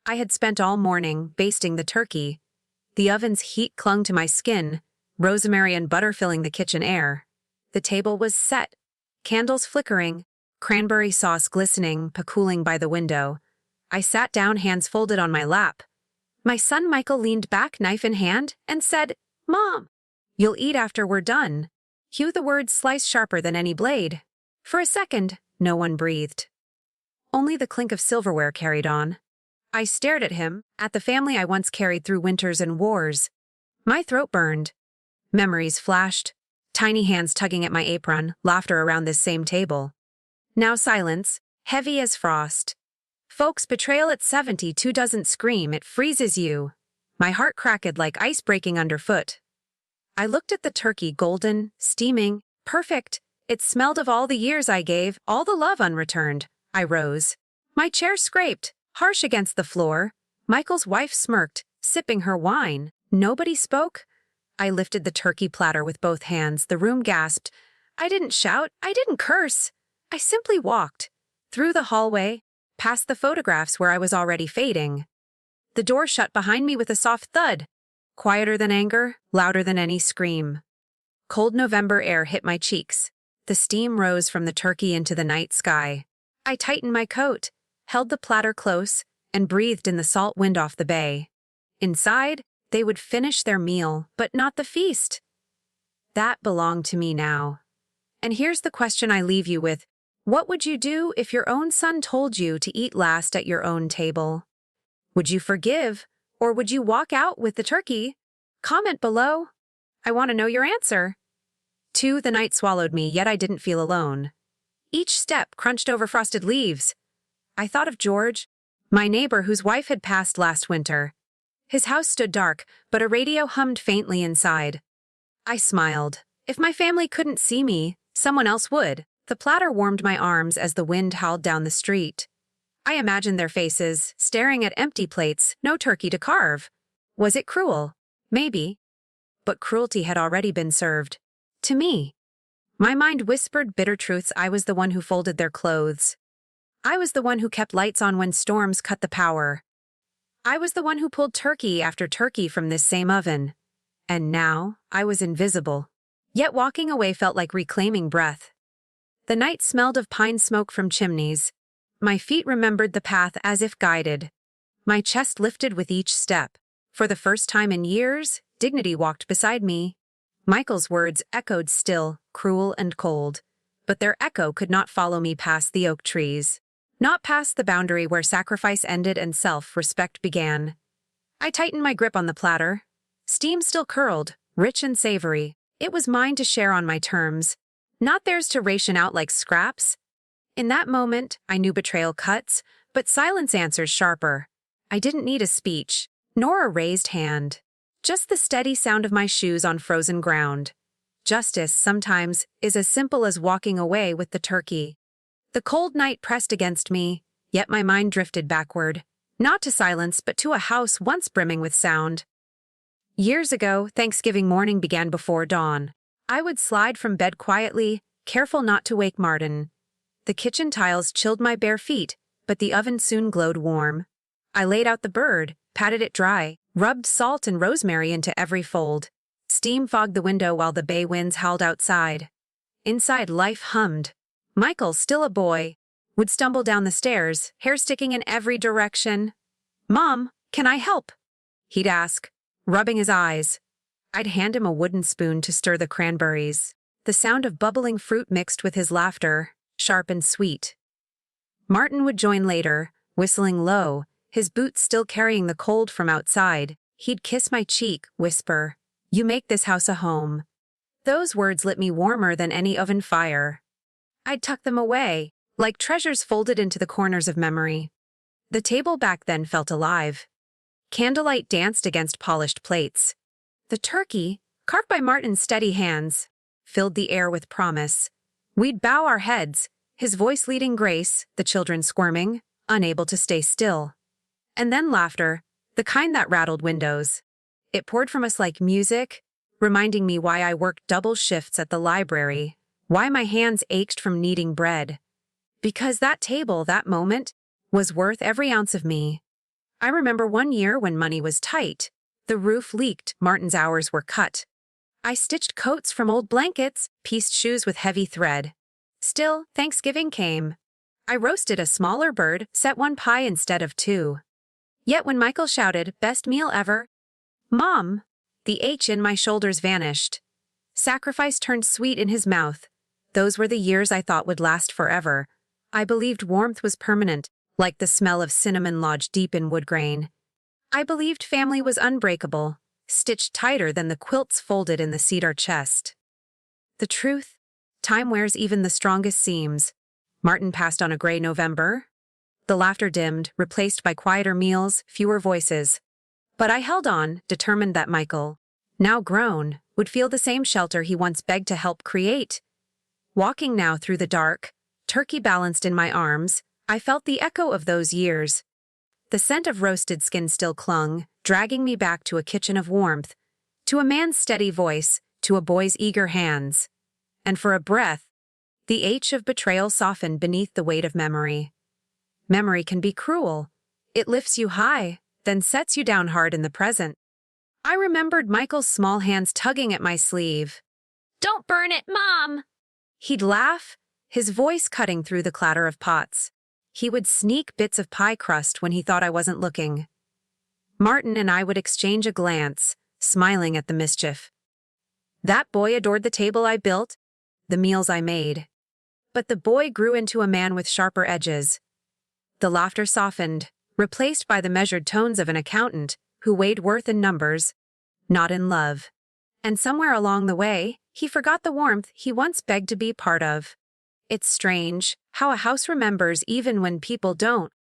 I had spent all morning basting the turkey. The oven's heat clung to my skin, rosemary and butter filling the kitchen air. The table was set, candles flickering, cranberry sauce glistening, cooling by the window. I sat down, hands folded on my lap. My son Michael leaned back, knife in hand, and said, "Mom, you'll eat after we're done." Cue the words sliced sharper than any blade. For a second, no one breathed. Only the clink of silverware carried on. I stared at him, at the family I once carried through winters and wars. My throat burned. Memories flashed, tiny hands tugging at my apron, laughter around this same table. Now silence, heavy as frost. Folks, betrayal at 72 doesn't scream, it freezes you. My heart cracked like ice breaking underfoot. I looked at the turkey, golden, steaming, perfect. It smelled of all the years I gave, all the love unreturned. I rose. My chair scraped, harsh against the floor. Michael's wife smirked, sipping her wine. Nobody spoke. I lifted the turkey platter with both hands. The room gasped. I didn't shout. I didn't curse. I simply walked. Through the hallway, past the photographs where I was already fading. The door shut behind me with a soft thud. Quieter than anger, louder than any scream. Cold November air hit my cheeks. The steam rose from the turkey into the night sky. I tightened my coat, held the platter close, and breathed in the salt wind off the bay. Inside, they would finish their meal, but not the feast. That belonged to me now. And here's the question I leave you with. What would you do if your own son told you to eat last at your own table? Would you forgive, or would you walk out with the turkey? Comment below. I want to know your answer. 2. The night swallowed me, yet I didn't feel alone. Each step crunched over frosted leaves. I thought of George, my neighbor whose wife had passed last winter. His house stood dark, but a radio hummed faintly inside. I smiled. If my family couldn't see me, someone else would. The platter warmed my arms as the wind howled down the street. I imagined their faces, staring at empty plates, no turkey to carve. Was it cruel? Maybe. But cruelty had already been served. To me. My mind whispered bitter truths. I was the one who folded their clothes. I was the one who kept lights on when storms cut the power. I was the one who pulled turkey after turkey from this same oven. And now, I was invisible. Yet walking away felt like reclaiming breath. The night smelled of pine smoke from chimneys. My feet remembered the path as if guided. My chest lifted with each step. For the first time in years, dignity walked beside me. Michael's words echoed still, cruel and cold. But their echo could not follow me past the oak trees. Not past the boundary where sacrifice ended and self-respect began. I tightened my grip on the platter. Steam still curled, rich and savory. It was mine to share on my terms, not theirs to ration out like scraps. In that moment, I knew betrayal cuts, but silence answers sharper. I didn't need a speech, nor a raised hand. Just the steady sound of my shoes on frozen ground. Justice, sometimes, is as simple as walking away with the turkey. The cold night pressed against me, yet my mind drifted backward. Not to silence, but to a house once brimming with sound. Years ago, Thanksgiving morning began before dawn. I would slide from bed quietly, careful not to wake Martin. The kitchen tiles chilled my bare feet, but the oven soon glowed warm. I laid out the bird, patted it dry, rubbed salt and rosemary into every fold. Steam fogged the window while the bay winds howled outside. Inside, life hummed. Michael, still a boy, would stumble down the stairs, hair sticking in every direction. "Mom, can I help?" he'd ask, rubbing his eyes. I'd hand him a wooden spoon to stir the cranberries. The sound of bubbling fruit mixed with his laughter, sharp and sweet. Martin would join later, whistling low, his boots still carrying the cold from outside. He'd kiss my cheek, whisper, "You make this house a home." Those words lit me warmer than any oven fire. I'd tuck them away, like treasures folded into the corners of memory. The table back then felt alive. Candlelight danced against polished plates. The turkey, carved by Martin's steady hands, filled the air with promise. We'd bow our heads, his voice leading grace, the children squirming, unable to stay still. And then laughter, the kind that rattled windows. It poured from us like music, reminding me why I worked double shifts at the library, why my hands ached from kneading bread. Because that table, that moment, was worth every ounce of me. I remember one year when money was tight. The roof leaked, Martin's hours were cut. I stitched coats from old blankets, pieced shoes with heavy thread. Still, Thanksgiving came. I roasted a smaller bird, set one pie instead of two. Yet when Michael shouted, "Best meal ever," "Mom!" the H in my shoulders vanished. Sacrifice turned sweet in his mouth. Those were the years I thought would last forever. I believed warmth was permanent, like the smell of cinnamon lodged deep in wood grain. I believed family was unbreakable, stitched tighter than the quilts folded in the cedar chest. The truth? Time wears even the strongest seams. Martin passed on a gray November. The laughter dimmed, replaced by quieter meals, fewer voices. But I held on, determined that Michael, now grown, would feel the same shelter he once begged to help create. Walking now through the dark, turkey balanced in my arms, I felt the echo of those years. The scent of roasted skin still clung, dragging me back to a kitchen of warmth, to a man's steady voice, to a boy's eager hands. And for a breath, the H of betrayal softened beneath the weight of memory. Memory can be cruel. It lifts you high, then sets you down hard in the present. I remembered Michael's small hands tugging at my sleeve. "Don't burn it, Mom!" He'd laugh, his voice cutting through the clatter of pots. He would sneak bits of pie crust when he thought I wasn't looking. Martin and I would exchange a glance, smiling at the mischief. That boy adored the table I built, the meals I made. But the boy grew into a man with sharper edges. The laughter softened, replaced by the measured tones of an accountant who weighed worth in numbers, not in love. And somewhere along the way, he forgot the warmth he once begged to be part of. It's strange how a house remembers even when people don't.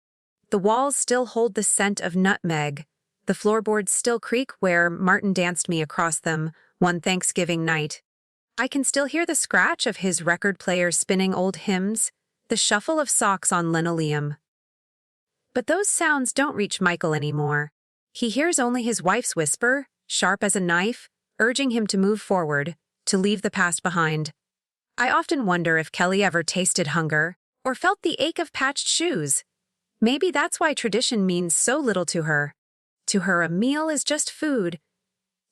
The walls still hold the scent of nutmeg. The floorboards still creak where Martin danced me across them one Thanksgiving night. I can still hear the scratch of his record player spinning old hymns, the shuffle of socks on linoleum. But those sounds don't reach Michael anymore. He hears only his wife's whisper, sharp as a knife, urging him to move forward, to leave the past behind. I often wonder if Kelly ever tasted hunger, or felt the ache of patched shoes. Maybe that's why tradition means so little to her. To her, a meal is just food.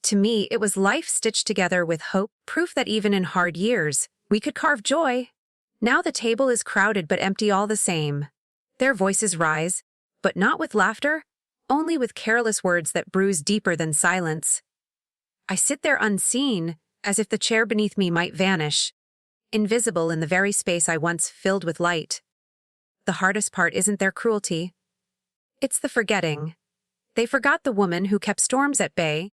To me, it was life stitched together with hope, proof that even in hard years, we could carve joy. Now the table is crowded but empty all the same. Their voices rise, but not with laughter, only with careless words that bruise deeper than silence. I sit there unseen, as if the chair beneath me might vanish, invisible in the very space I once filled with light. The hardest part isn't their cruelty. It's the forgetting. They forgot the woman who kept storms at bay,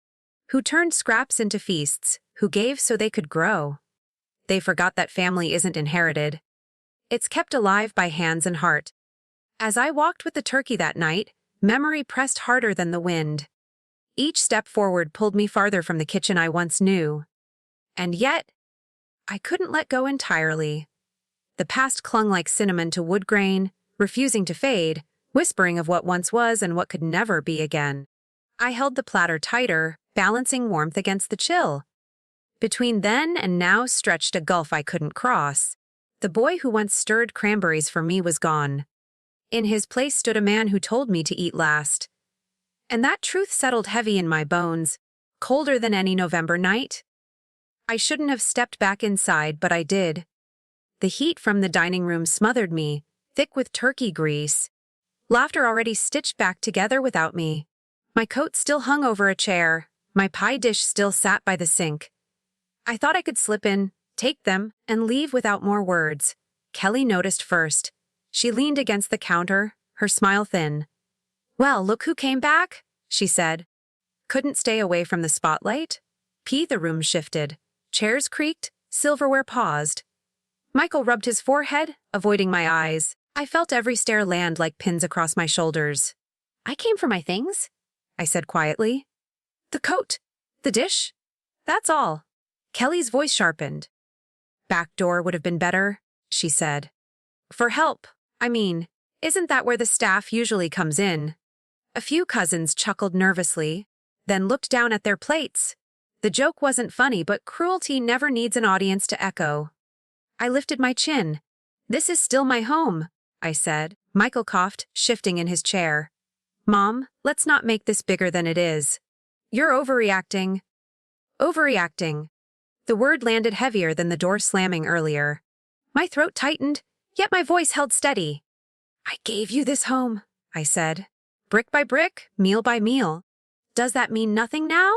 who turned scraps into feasts, who gave so they could grow. They forgot that family isn't inherited. It's kept alive by hands and heart. As I walked with the turkey that night, memory pressed harder than the wind. Each step forward pulled me farther from the kitchen I once knew. And yet, I couldn't let go entirely. The past clung like cinnamon to wood grain, refusing to fade, whispering of what once was and what could never be again. I held the platter tighter, balancing warmth against the chill. Between then and now stretched a gulf I couldn't cross. The boy who once stirred cranberries for me was gone. In his place stood a man who told me to eat last. And that truth settled heavy in my bones, colder than any November night. I shouldn't have stepped back inside, but I did. The heat from the dining room smothered me, thick with turkey grease. Laughter already stitched back together without me. My coat still hung over a chair, my pie dish still sat by the sink. I thought I could slip in, take them, and leave without more words. Kelly noticed first. She leaned against the counter, her smile thin. "Well, look who came back," she said. Couldn't stay away from the spotlight. The room shifted. Chairs creaked, silverware paused. Michael rubbed his forehead, avoiding my eyes. I felt every stare land like pins across my shoulders. "I came for my things," I said quietly. "The coat, the dish, that's all." Kelly's voice sharpened. "Back door would have been better," she said. "For help, I mean, isn't that where the staff usually comes in?" A few cousins chuckled nervously, then looked down at their plates. The joke wasn't funny, but cruelty never needs an audience to echo. I lifted my chin. "This is still my home," I said. Michael coughed, shifting in his chair. Mom, let's not make this bigger than it is. You're overreacting. Overreacting. The word landed heavier than the door slamming earlier. My throat tightened, yet my voice held steady. I gave you this home, I said. Brick by brick, meal by meal. Does that mean nothing now?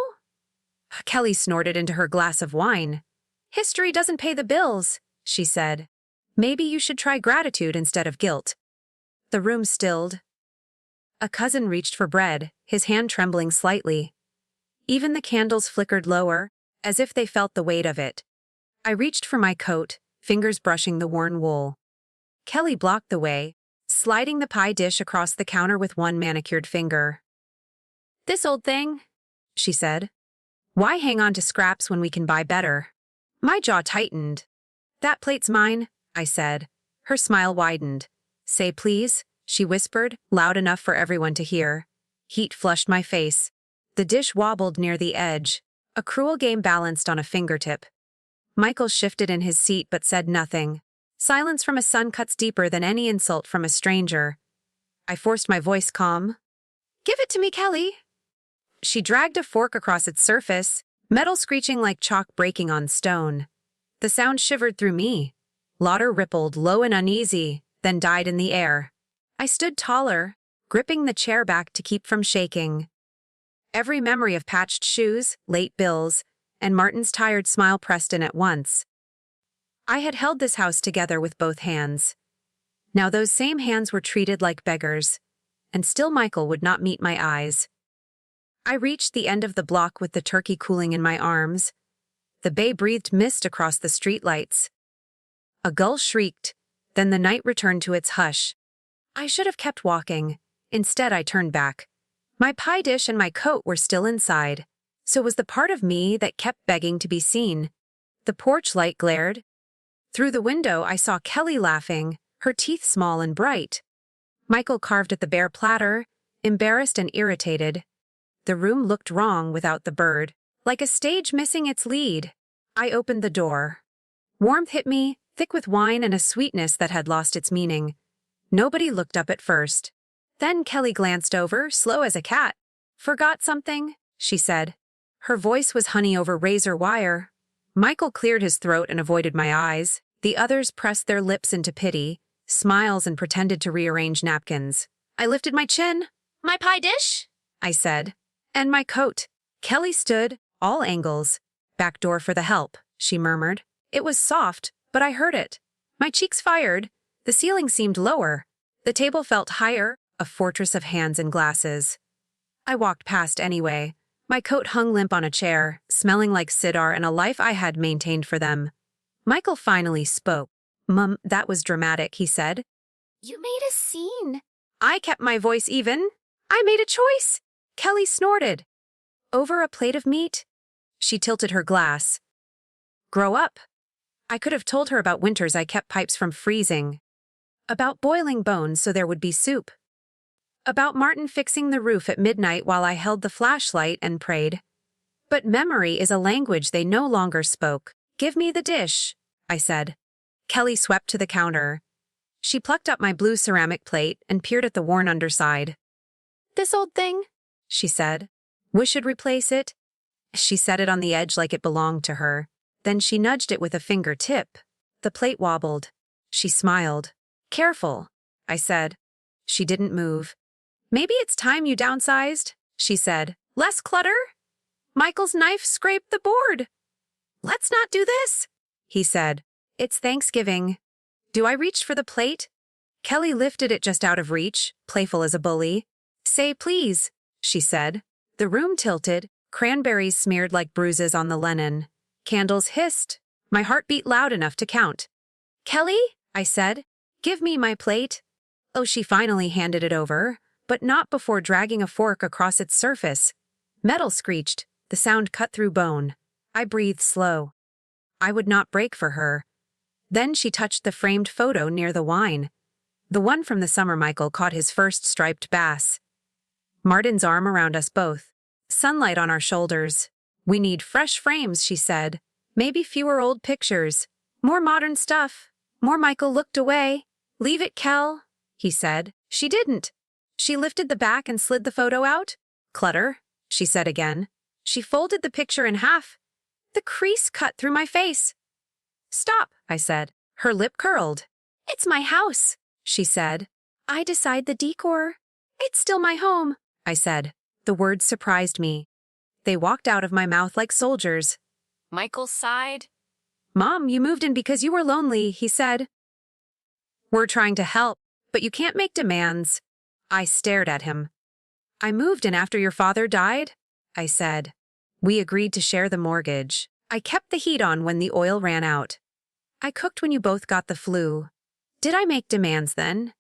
Kelly snorted into her glass of wine. History doesn't pay the bills, she said. Maybe you should try gratitude instead of guilt. The room stilled. A cousin reached for bread, his hand trembling slightly. Even the candles flickered lower, as if they felt the weight of it. I reached for my coat, fingers brushing the worn wool. Kelly blocked the way, sliding the pie dish across the counter with one manicured finger. This old thing, she said. Why hang on to scraps when we can buy better? My jaw tightened. That plate's mine, I said. Her smile widened. Say please, she whispered, loud enough for everyone to hear. Heat flushed my face. The dish wobbled near the edge. A cruel game balanced on a fingertip. Michael shifted in his seat but said nothing. Silence from a son cuts deeper than any insult from a stranger. I forced my voice calm. Give it to me, Kelly. She dragged a fork across its surface, metal screeching like chalk breaking on stone. The sound shivered through me. Laughter rippled, low and uneasy, then died in the air. I stood taller, gripping the chair back to keep from shaking. Every memory of patched shoes, late bills, and Martin's tired smile pressed in at once. I had held this house together with both hands. Now those same hands were treated like beggars, and still Michael would not meet my eyes. I reached the end of the block with the turkey cooling in my arms. The bay breathed mist across the streetlights. A gull shrieked, then the night returned to its hush. I should have kept walking. Instead, I turned back. My pie dish and my coat were still inside, so it was the part of me that kept begging to be seen. The porch light glared. Through the window, I saw Kelly laughing, her teeth small and bright. Michael carved at the bare platter, embarrassed and irritated. The room looked wrong without the bird, like a stage missing its lead. I opened the door. Warmth hit me, thick with wine and a sweetness that had lost its meaning. Nobody looked up at first. Then Kelly glanced over, slow as a cat. Forgot something, she said. Her voice was honey over razor wire. Michael cleared his throat and avoided my eyes. The others pressed their lips into pity, smiles and pretended to rearrange napkins. I lifted my chin. My pie dish? I said. And my coat. Kelly stood, all angles. Back door for the help, she murmured. It was soft, but I heard it. My cheeks fired. The ceiling seemed lower. The table felt higher, a fortress of hands and glasses. I walked past anyway. My coat hung limp on a chair, smelling like cedar and a life I had maintained for them. Michael finally spoke. Mum, that was dramatic, he said. You made a scene. I kept my voice even. I made a choice. Kelly snorted. Over a plate of meat? She tilted her glass. Grow up. I could have told her about winters I kept pipes from freezing. About boiling bones so there would be soup. About Martin fixing the roof at midnight while I held the flashlight and prayed. But memory is a language they no longer spoke. Give me the dish, I said. Kelly swept to the counter. She plucked up my blue ceramic plate and peered at the worn underside. This old thing? She said. We should replace it. She set it on the edge like it belonged to her. Then she nudged it with a fingertip. The plate wobbled. She smiled. Careful, I said. She didn't move. Maybe it's time you downsized, she said. Less clutter? Michael's knife scraped the board. Let's not do this, he said. It's Thanksgiving. Do I reach for the plate? Kelly lifted it just out of reach, playful as a bully. Say please, she said. The room tilted, cranberries smeared like bruises on the linen. Candles hissed. My heart beat loud enough to count. Kelly, I said, give me my plate. Oh, she finally handed it over, but not before dragging a fork across its surface. Metal screeched, the sound cut through bone. I breathed slow. I would not break for her. Then she touched the framed photo near the wine. The one from the summer Michael caught his first striped bass. Martin's arm around us both. Sunlight on our shoulders. We need fresh frames, she said. Maybe fewer old pictures. More modern stuff. More Michael looked away. Leave it, Kel, he said. She didn't. She lifted the back and slid the photo out. Clutter, she said again. She folded the picture in half. The crease cut through my face. Stop, I said. Her lip curled. It's my house, she said. I decide the decor. It's still my home, I said. The words surprised me. They walked out of my mouth like soldiers. Michael sighed. Mom, you moved in because you were lonely, he said. We're trying to help, but you can't make demands. I stared at him. I moved in after your father died, I said. We agreed to share the mortgage. I kept the heat on when the oil ran out. I cooked when you both got the flu. Did I make demands then?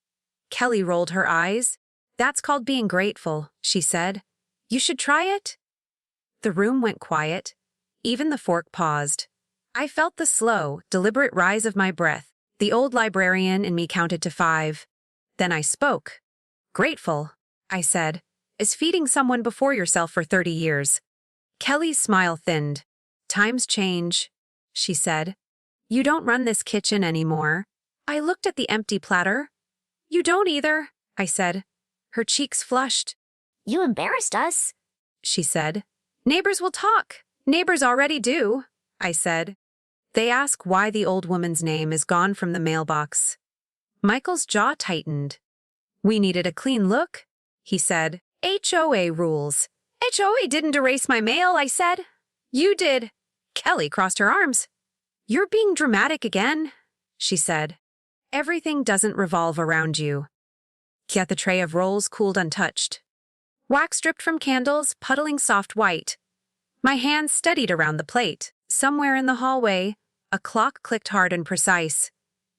Kelly rolled her eyes. That's called being grateful, she said. You should try it. The room went quiet. Even the fork paused. I felt the slow, deliberate rise of my breath. The old librarian in me counted to 5. Then I spoke. Grateful, I said, is feeding someone before yourself for 30 years. Kelly's smile thinned. Times change, she said. You don't run this kitchen anymore. I looked at the empty platter. You don't either, I said. Her cheeks flushed. You embarrassed us, she said. Neighbors will talk. Neighbors already do, I said. They ask why the old woman's name is gone from the mailbox. Michael's jaw tightened. We needed a clean look, he said. HOA rules. HOA didn't erase my mail, I said. You did. Kelly crossed her arms. You're being dramatic again, she said. Everything doesn't revolve around you. Yet the tray of rolls cooled untouched. Wax dripped from candles, puddling soft white. My hands steadied around the plate. Somewhere in the hallway, a clock clicked hard and precise.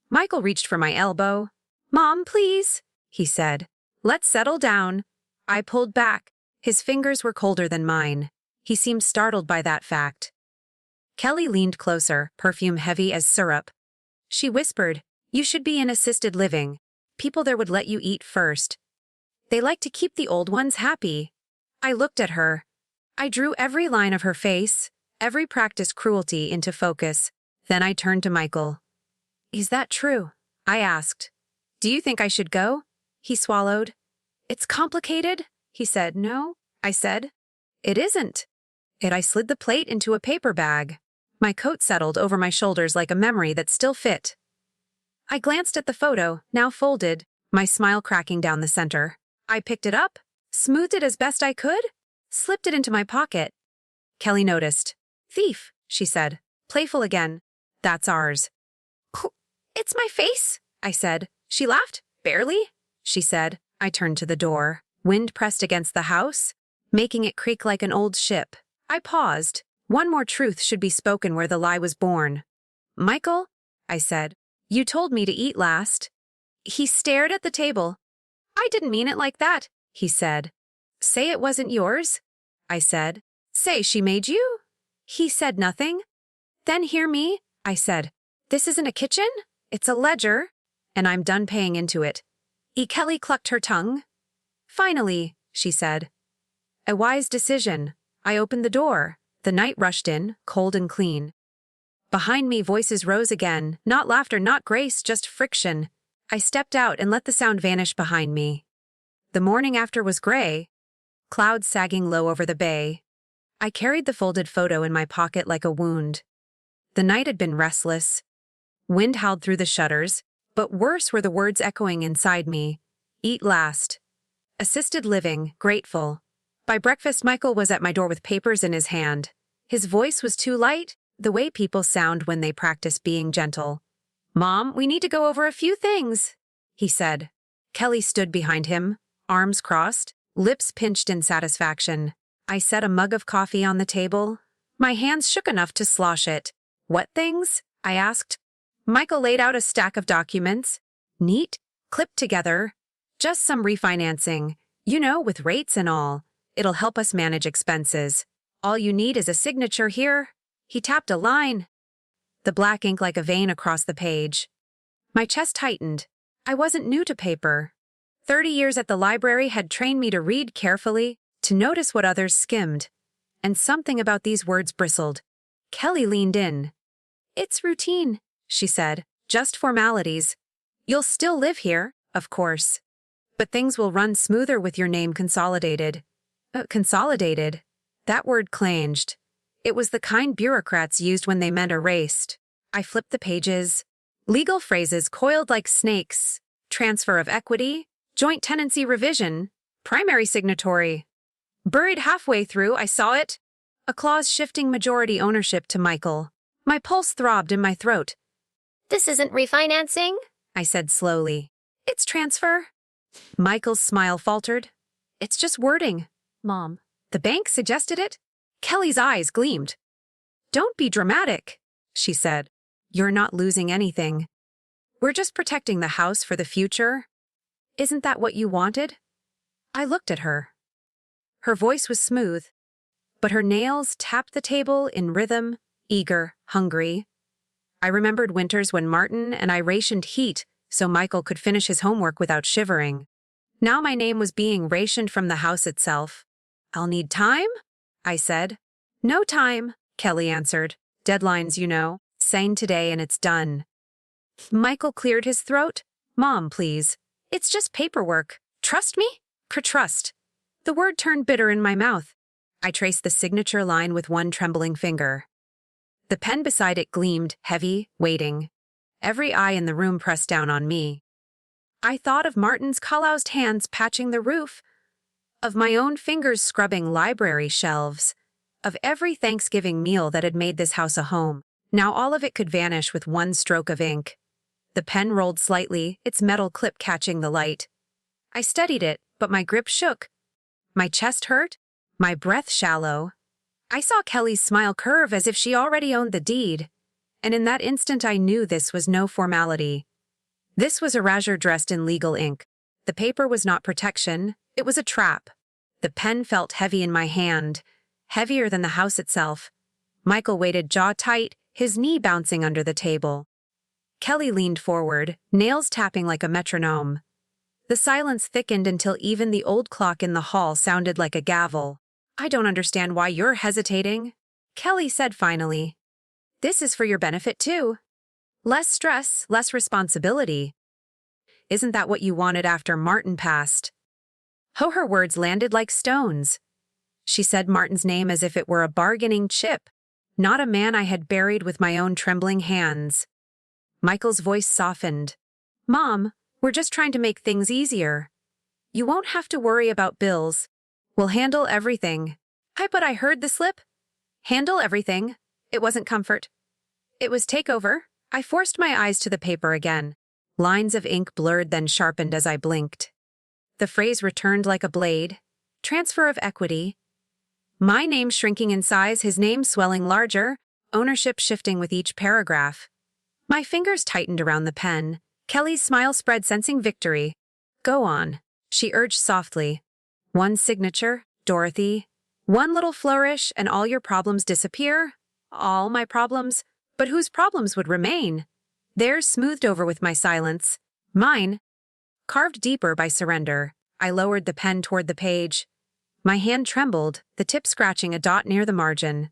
Michael reached for my elbow. Mom, please, he said. Let's settle down. I pulled back. His fingers were colder than mine. He seemed startled by that fact. Kelly leaned closer, perfume heavy as syrup. She whispered, You should be in assisted living. People there would let you eat first. They like to keep the old ones happy. I looked at her. I drew every line of her face, every practiced cruelty into focus. Then I turned to Michael. Is that true? I asked. Do you think I should go? He swallowed. It's complicated, he said. No, I said. It isn't. I slid the plate into a paper bag. My coat settled over my shoulders like a memory that still fit. I glanced at the photo, now folded, my smile cracking down the center. I picked it up, smoothed it as best I could, slipped it into my pocket. Kelly noticed. Thief, she said, playful again. That's ours. It's my face, I said. She laughed. Barely, she said. I turned to the door. Wind pressed against the house, making it creak like an old ship. I paused. One more truth should be spoken where the lie was born. Michael, I said, you told me to eat last. He stared at the table. I didn't mean it like that, he said. Say it wasn't yours, I said. Say she made you. He said nothing. Then hear me, I said. This isn't a kitchen, it's a ledger, and I'm done paying into it. Kelly clucked her tongue. Finally, she said. A wise decision. I opened the door. The night rushed in, cold and clean. Behind me, voices rose again, not laughter, not grace, just friction. I stepped out and let the sound vanish behind me. The morning after was gray, clouds sagging low over the bay. I carried the folded photo in my pocket like a wound. The night had been restless. Wind howled through the shutters, but worse were the words echoing inside me. Eat last. Assisted living, grateful. By breakfast, Michael was at my door with papers in his hand. His voice was too light, the way people sound when they practice being gentle. Mom, we need to go over a few things, he said. Kelly stood behind him, arms crossed, lips pinched in satisfaction. I set a mug of coffee on the table. My hands shook enough to slosh it. What things? I asked. Michael laid out a stack of documents. Neat, clipped together. Just some refinancing. You know, with rates and all. It'll help us manage expenses. All you need is a signature here. He tapped a line. The black ink like a vein across the page. My chest tightened. I wasn't new to paper. 30 years at the library had trained me to read carefully, to notice what others skimmed. And something about these words bristled. Kelly leaned in. It's routine, she said. Just formalities. You'll still live here, of course. But things will run smoother with your name consolidated. Consolidated? That word clanged. It was the kind bureaucrats used when they meant erased. I flipped the pages. Legal phrases coiled like snakes. Transfer of equity, joint tenancy revision, primary signatory. Buried halfway through, I saw it. A clause shifting majority ownership to Michael. My pulse throbbed in my throat. This isn't refinancing? I said slowly. It's transfer. Michael's smile faltered. It's just wording. Mom, the bank suggested it? Kelly's eyes gleamed. Don't be dramatic, she said. You're not losing anything. We're just protecting the house for the future. Isn't that what you wanted? I looked at her. Her voice was smooth, but her nails tapped the table in rhythm, eager, hungry. I remembered winters when Martin and I rationed heat so Michael could finish his homework without shivering. Now my name was being rationed from the house itself. I'll need time, I said. No time, Kelly answered. Deadlines, you know. Sign today and it's done. Michael cleared his throat. Mom, please. It's just paperwork. Trust me? Trust. The word turned bitter in my mouth. I traced the signature line with one trembling finger. The pen beside it gleamed, heavy, waiting. Every eye in the room pressed down on me. I thought of Martin's calloused hands patching the roof, of my own fingers scrubbing library shelves, of every Thanksgiving meal that had made this house a home. Now all of it could vanish with one stroke of ink. The pen rolled slightly, its metal clip catching the light. I studied it, but my grip shook. My chest hurt, my breath shallow. I saw Kelly's smile curve as if she already owned the deed, and in that instant I knew this was no formality. This was erasure dressed in legal ink. The paper was not protection, it was a trap. The pen felt heavy in my hand, heavier than the house itself. Michael waited jaw tight, his knee bouncing under the table. Kelly leaned forward, nails tapping like a metronome. The silence thickened until even the old clock in the hall sounded like a gavel. I don't understand why you're hesitating, Kelly said finally. This is for your benefit too. Less stress, less responsibility. Isn't that what you wanted after Martin passed? Her words landed like stones. She said Martin's name as if it were a bargaining chip, not a man I had buried with my own trembling hands. Michael's voice softened. Mom, we're just trying to make things easier. You won't have to worry about bills. We'll handle everything. But I heard the slip. Handle everything. It wasn't comfort. It was takeover. I forced my eyes to the paper again. Lines of ink blurred then sharpened as I blinked. The phrase returned like a blade. Transfer of equity. My name shrinking in size, his name swelling larger, ownership shifting with each paragraph. My fingers tightened around the pen. Kelly's smile spread, sensing victory. Go on, she urged softly. One signature, Dorothy. One little flourish, and all your problems disappear. All my problems. But whose problems would remain? Theirs smoothed over with my silence. Mine, carved deeper by surrender. I lowered the pen toward the page. My hand trembled, the tip scratching a dot near the margin.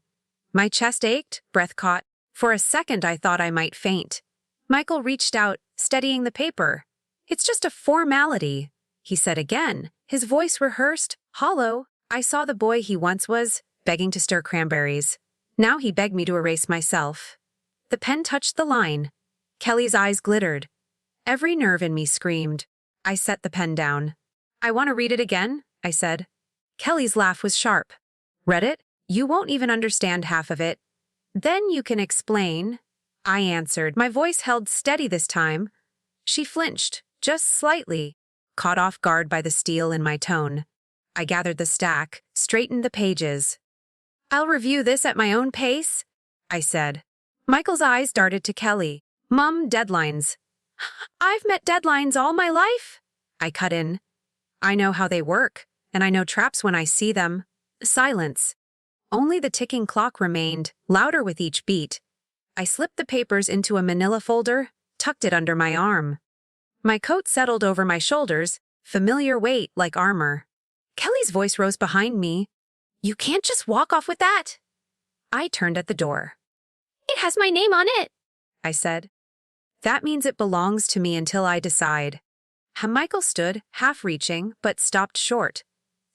My chest ached, breath caught. For a second I thought I might faint. Michael reached out, steadying the paper. It's just a formality, he said again, his voice rehearsed, hollow. I saw the boy he once was, begging to stir cranberries. Now he begged me to erase myself. The pen touched the line. Kelly's eyes glittered. Every nerve in me screamed. I set the pen down. I want to read it again, I said. Kelly's laugh was sharp. Read it? You won't even understand half of it. Then you can explain, I answered. My voice held steady this time. She flinched, just slightly, caught off guard by the steel in my tone. I gathered the stack, straightened the pages. I'll review this at my own pace, I said. Michael's eyes darted to Kelly. Mom, deadlines. I've met deadlines all my life, I cut in. I know how they work, and I know traps when I see them. Silence. Only the ticking clock remained, louder with each beat. I slipped the papers into a manila folder, tucked it under my arm. My coat settled over my shoulders, familiar weight like armor. Kelly's voice rose behind me. You can't just walk off with that. I turned at the door. It has my name on it, I said. That means it belongs to me until I decide. Michael stood, half-reaching, but stopped short.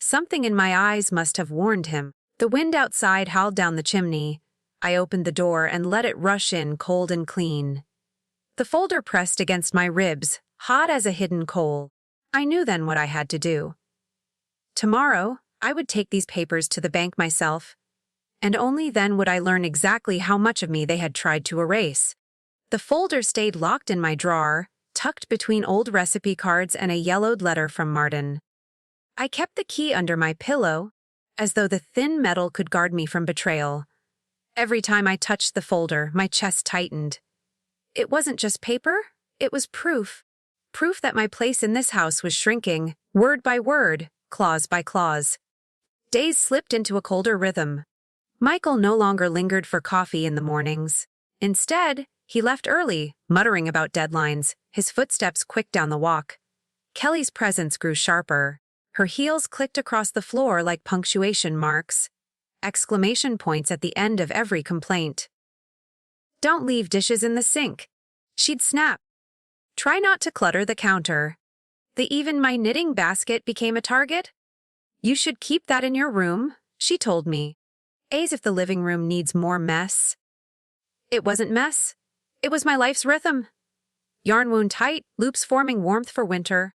Something in my eyes must have warned him. The wind outside howled down the chimney. I opened the door and let it rush in cold and clean. The folder pressed against my ribs, hot as a hidden coal. I knew then what I had to do. Tomorrow, I would take these papers to the bank myself, and only then would I learn exactly how much of me they had tried to erase. The folder stayed locked in my drawer, tucked between old recipe cards and a yellowed letter from Martin. I kept the key under my pillow, as though the thin metal could guard me from betrayal. Every time I touched the folder, my chest tightened. It wasn't just paper, it was proof. Proof that my place in this house was shrinking, word by word, clause by clause. Days slipped into a colder rhythm. Michael no longer lingered for coffee in the mornings. Instead, he left early, muttering about deadlines, his footsteps quick down the walk. Kelly's presence grew sharper. Her heels clicked across the floor like punctuation marks, exclamation points at the end of every complaint. "Don't leave dishes in the sink," she'd snap. "Try not to clutter the counter." Even my knitting basket became a target. "You should keep that in your room," she told me. As if the living room needs more mess. It wasn't mess. It was my life's rhythm. Yarn wound tight, loops forming warmth for winter.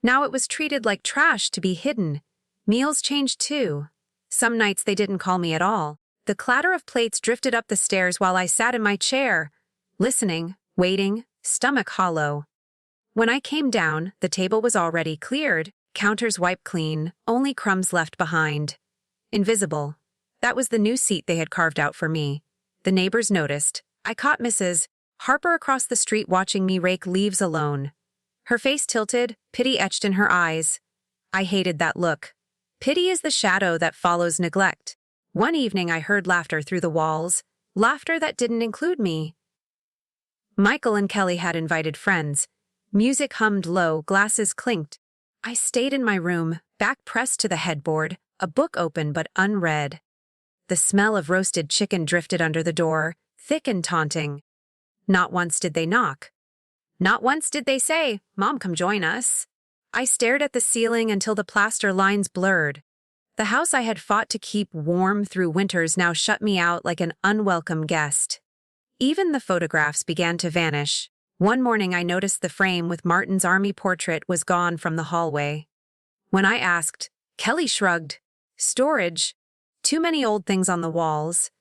Now it was treated like trash to be hidden. Meals changed too. Some nights they didn't call me at all. The clatter of plates drifted up the stairs while I sat in my chair, listening, waiting, stomach hollow. When I came down, the table was already cleared, counters wiped clean, only crumbs left behind. Invisible. That was the new seat they had carved out for me. The neighbors noticed. I caught Mrs. Harper across the street watching me rake leaves alone. Her face tilted, pity etched in her eyes. I hated that look. Pity is the shadow that follows neglect. One evening I heard laughter through the walls, laughter that didn't include me. Michael and Kelly had invited friends. Music hummed low, glasses clinked. I stayed in my room, back pressed to the headboard, a book open but unread. The smell of roasted chicken drifted under the door, thick and taunting. Not once did they knock. Not once did they say, "Mom, come join us." I stared at the ceiling until the plaster lines blurred. The house I had fought to keep warm through winters now shut me out like an unwelcome guest. Even the photographs began to vanish. One morning I noticed the frame with Martin's army portrait was gone from the hallway. When I asked, Kelly shrugged. "Storage. Too many old things on the walls.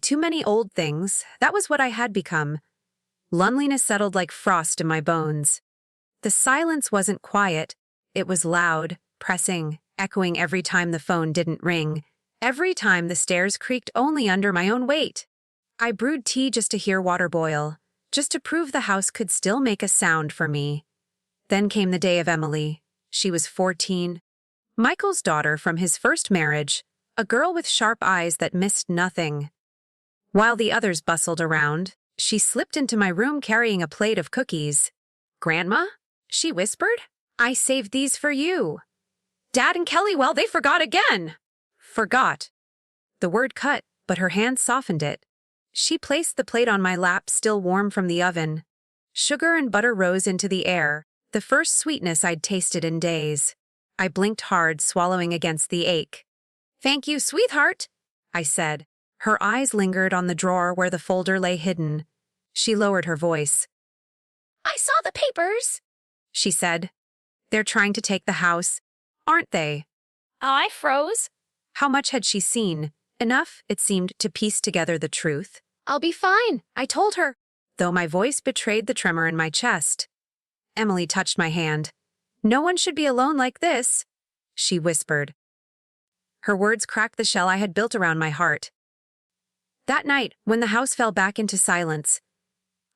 Too many old things. That was what I had become." Loneliness settled like frost in my bones. The silence wasn't quiet. It was loud, pressing, echoing every time the phone didn't ring, every time the stairs creaked only under my own weight. I brewed tea just to hear water boil, just to prove the house could still make a sound for me. Then came the day of Emily. She was 14. Michael's daughter from his first marriage, a girl with sharp eyes that missed nothing. While the others bustled around, she slipped into my room carrying a plate of cookies. "Grandma?" she whispered. "I saved these for you." "Dad and Kelly, well, they forgot again." Forgot. The word cut, but her hand softened it. She placed the plate on my lap, still warm from the oven. Sugar and butter rose into the air, the first sweetness I'd tasted in days. I blinked hard, swallowing against the ache. "Thank you, sweetheart," I said. Her eyes lingered on the drawer where the folder lay hidden. She lowered her voice. I saw the papers, she said. "They're trying to take the house, aren't they?" Oh, I froze. How much had she seen? Enough, it seemed, to piece together the truth. I'll be fine, I told her, though my voice betrayed the tremor in my chest. Emily touched my hand. "No one should be alone like this," she whispered. Her words cracked the shell I had built around my heart. That night, when the house fell back into silence,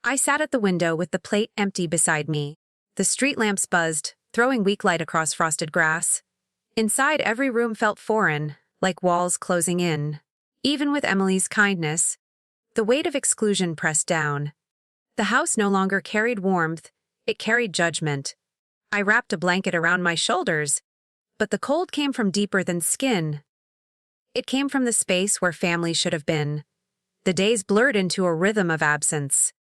I sat at the window with the plate empty beside me. The street lamps buzzed, throwing weak light across frosted grass. Inside, every room felt foreign, like walls closing in. Even with Emily's kindness, the weight of exclusion pressed down. The house no longer carried warmth, it carried judgment. I wrapped a blanket around my shoulders, but the cold came from deeper than skin. It came from the space where family should have been. The days blurred into a rhythm of absence.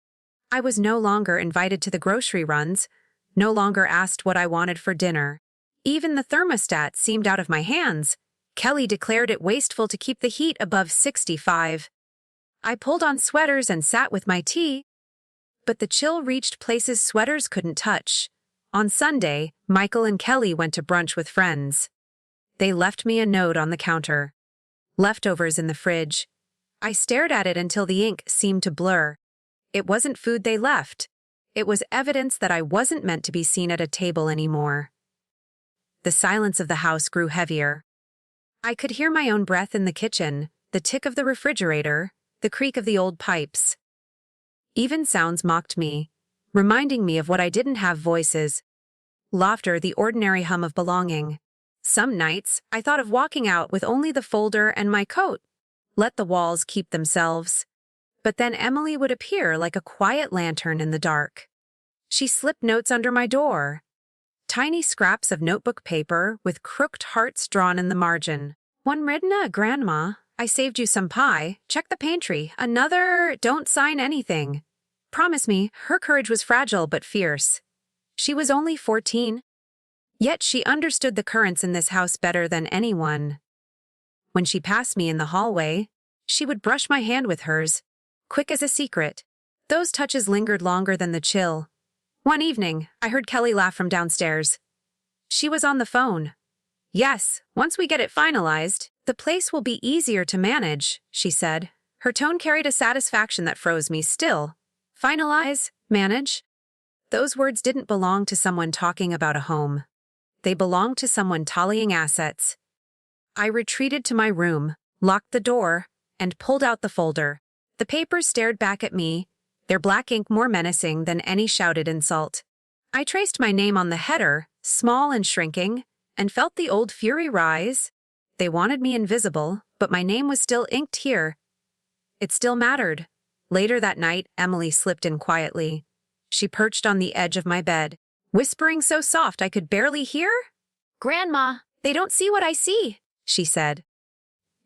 I was no longer invited to the grocery runs, no longer asked what I wanted for dinner. Even the thermostat seemed out of my hands. Kelly declared it wasteful to keep the heat above 65. I pulled on sweaters and sat with my tea, but the chill reached places sweaters couldn't touch. On Sunday, Michael and Kelly went to brunch with friends. They left me a note on the counter. Leftovers in the fridge. I stared at it until the ink seemed to blur. It wasn't food they left. It was evidence that I wasn't meant to be seen at a table anymore. The silence of the house grew heavier. I could hear my own breath in the kitchen, the tick of the refrigerator, the creak of the old pipes. Even sounds mocked me, reminding me of what I didn't have: voices. Laughter, the ordinary hum of belonging. Some nights, I thought of walking out with only the folder and my coat. Let the walls keep themselves. But then Emily would appear like a quiet lantern in the dark. She slipped notes under my door. Tiny scraps of notebook paper with crooked hearts drawn in the margin. One written, "Grandma, I saved you some pie. Check the pantry." Another, "Don't sign anything." Promise me, her courage was fragile but fierce. She was only 14. Yet she understood the currents in this house better than anyone. When she passed me in the hallway, she would brush my hand with hers, quick as a secret. Those touches lingered longer than the chill. One evening, I heard Kelly laugh from downstairs. She was on the phone. "Yes, once we get it finalized, the place will be easier to manage," she said. Her tone carried a satisfaction that froze me. Still. Finalize? Manage? Those words didn't belong to someone talking about a home. They belonged to someone tallying assets. I retreated to my room, locked the door, and pulled out the folder. The papers stared back at me, their black ink more menacing than any shouted insult. I traced my name on the header, small and shrinking, and felt the old fury rise. They wanted me invisible, but my name was still inked here. It still mattered. Later that night, Emily slipped in quietly. She perched on the edge of my bed, whispering so soft I could barely hear. Grandma, "They don't see what I see," she said.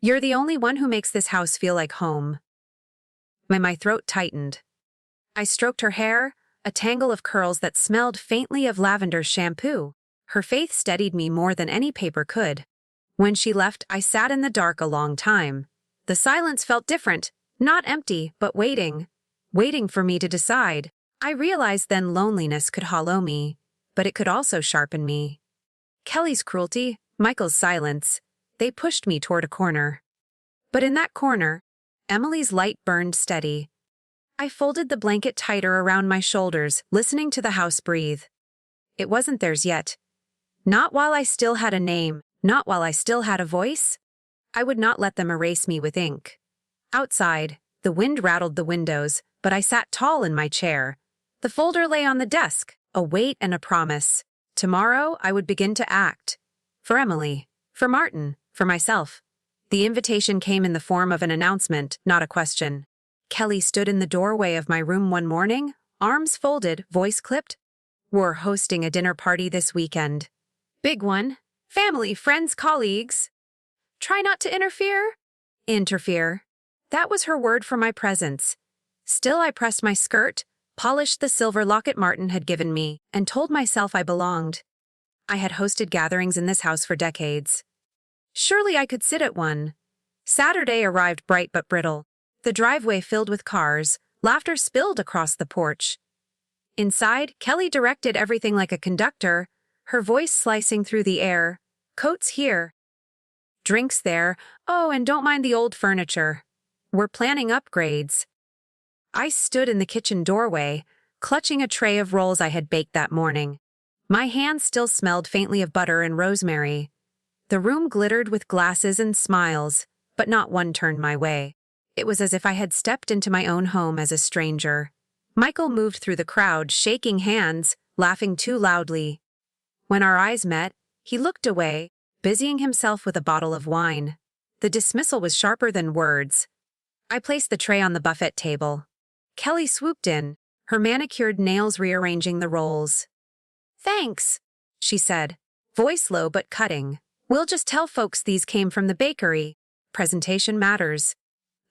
"You're the only one who makes this house feel like home." My throat tightened. I stroked her hair, a tangle of curls that smelled faintly of lavender shampoo. Her faith steadied me more than any paper could. When she left, I sat in the dark a long time. The silence felt different, not empty, but waiting for me to decide. I realized then loneliness could hollow me, but it could also sharpen me. Kelly's cruelty, Michael's silence, they pushed me toward a corner. But in that corner, Emily's light burned steady. I folded the blanket tighter around my shoulders, listening to the house breathe. It wasn't theirs yet. Not while I still had a name, not while I still had a voice. I would not let them erase me with ink. Outside, the wind rattled the windows, but I sat tall in my chair. The folder lay on the desk, a weight and a promise. Tomorrow, I would begin to act. For Emily, for Martin, for myself. The invitation came in the form of an announcement, not a question. Kelly stood in the doorway of my room one morning, arms folded, voice clipped. "We're hosting a dinner party this weekend. Big one. Family, friends, colleagues. Try not to interfere." Interfere. That was her word for my presence. Still, I pressed my skirt, polished the silver locket Martin had given me, and told myself I belonged. I had hosted gatherings in this house for decades. Surely I could sit at one. Saturday arrived bright but brittle. The driveway filled with cars, laughter spilled across the porch. Inside, Kelly directed everything like a conductor, her voice slicing through the air. "Coats here. Drinks there. Oh, and don't mind the old furniture. We're planning upgrades." I stood in the kitchen doorway, clutching a tray of rolls I had baked that morning. My hands still smelled faintly of butter and rosemary. The room glittered with glasses and smiles, but not one turned my way. It was as if I had stepped into my own home as a stranger. Michael moved through the crowd, shaking hands, laughing too loudly. When our eyes met, he looked away, busying himself with a bottle of wine. The dismissal was sharper than words. I placed the tray on the buffet table. Kelly swooped in, her manicured nails rearranging the rolls. "Thanks," she said, voice low but cutting. "We'll just tell folks these came from the bakery. Presentation matters."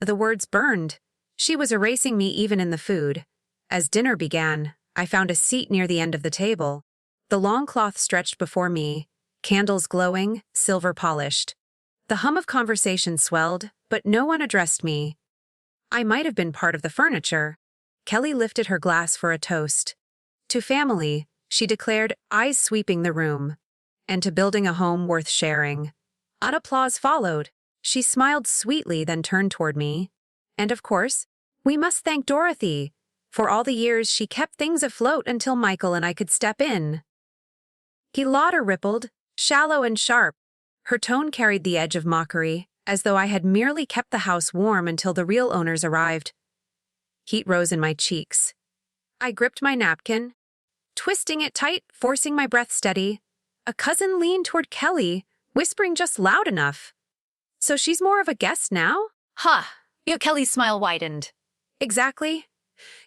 The words burned. She was erasing me even in the food. As dinner began, I found a seat near the end of the table. The long cloth stretched before me, candles glowing, silver polished. The hum of conversation swelled, but no one addressed me. I might have been part of the furniture. Kelly lifted her glass for a toast. To family, she declared, eyes sweeping the room. And to building a home worth sharing. Odd applause followed. She smiled sweetly, then turned toward me. And of course, we must thank Dorothy. For all the years she kept things afloat until Michael and I could step in. He laughter rippled, shallow and sharp. Her tone carried the edge of mockery, as though I had merely kept the house warm until the real owners arrived. Heat rose in my cheeks. I gripped my napkin, twisting it tight, forcing my breath steady. A cousin leaned toward Kelly, whispering just loud enough. So she's more of a guest now? Ha! Kelly's smile widened. Exactly.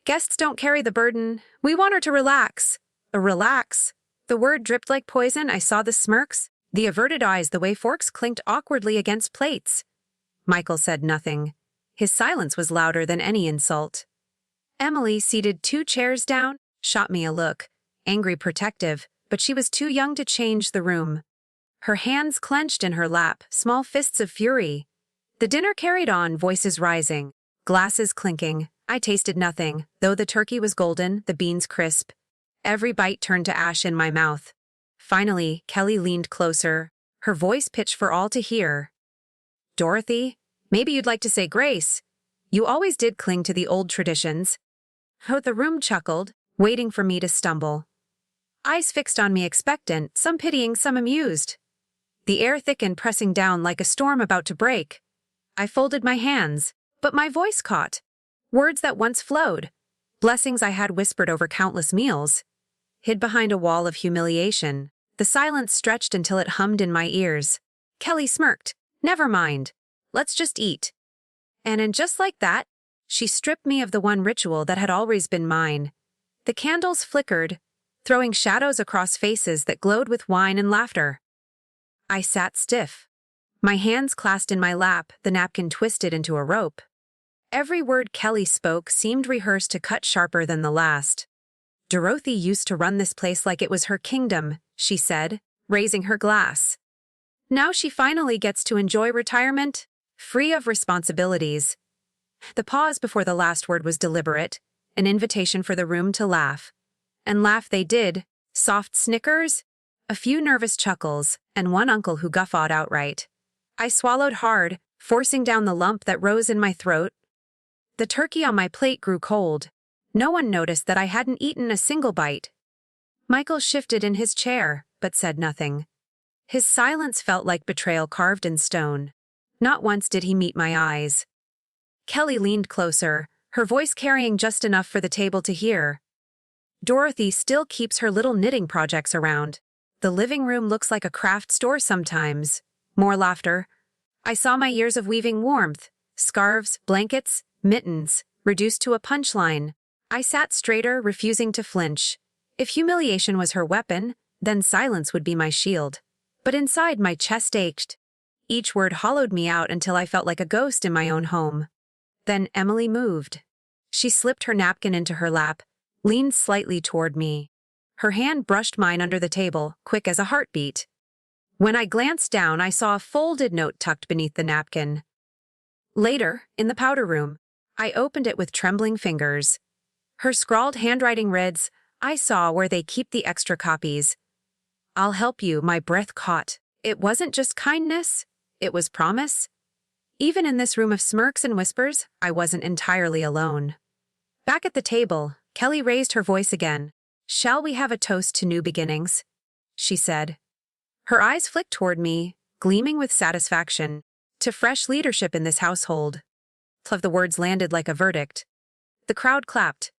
Guests don't carry the burden. We want her to relax. Relax. The word dripped like poison. I saw the smirks, the averted eyes, the way forks clinked awkwardly against plates. Michael said nothing. His silence was louder than any insult. Emily, seated 2 chairs down, shot me a look, angry, protective, but she was too young to change the room. Her hands clenched in her lap, small fists of fury. The dinner carried on, voices rising, glasses clinking. I tasted nothing, though the turkey was golden, the beans crisp. Every bite turned to ash in my mouth. Finally, Kelly leaned closer, her voice pitched for all to hear. Dorothy, maybe you'd like to say grace. You always did cling to the old traditions. Oh, the room chuckled, waiting for me to stumble. Eyes fixed on me expectant, some pitying, some amused. The air thickened, pressing down like a storm about to break. I folded my hands, but my voice caught. Words that once flowed. Blessings I had whispered over countless meals. Hid behind a wall of humiliation, the silence stretched until it hummed in my ears. Kelly smirked. Never mind. Let's just eat. And just like that, she stripped me of the one ritual that had always been mine. The candles flickered, throwing shadows across faces that glowed with wine and laughter. I sat stiff. My hands clasped in my lap, the napkin twisted into a rope. Every word Kelly spoke seemed rehearsed to cut sharper than the last. Dorothy used to run this place like it was her kingdom, she said, raising her glass. Now she finally gets to enjoy retirement, free of responsibilities. The pause before the last word was deliberate, an invitation for the room to laugh. And laugh they did, soft snickers, a few nervous chuckles, and one uncle who guffawed outright. I swallowed hard, forcing down the lump that rose in my throat. The turkey on my plate grew cold. No one noticed that I hadn't eaten a single bite. Michael shifted in his chair, but said nothing. His silence felt like betrayal carved in stone. Not once did he meet my eyes. Kelly leaned closer, her voice carrying just enough for the table to hear. Dorothy still keeps her little knitting projects around. The living room looks like a craft store sometimes. More laughter. I saw my years of weaving warmth, scarves, blankets, mittens, reduced to a punchline. I sat straighter, refusing to flinch. If humiliation was her weapon, then silence would be my shield. But inside, my chest ached. Each word hollowed me out until I felt like a ghost in my own home. Then Emily moved. She slipped her napkin into her lap, leaned slightly toward me. Her hand brushed mine under the table, quick as a heartbeat. When I glanced down, I saw a folded note tucked beneath the napkin. Later, in the powder room, I opened it with trembling fingers. Her scrawled handwriting reads, I saw where they keep the extra copies. I'll help you, my breath caught. It wasn't just kindness, it was promise. Even in this room of smirks and whispers, I wasn't entirely alone. Back at the table, Kelly raised her voice again. Shall we have a toast to new beginnings? She said. Her eyes flicked toward me, gleaming with satisfaction, to fresh leadership in this household. The words landed like a verdict. The crowd clapped.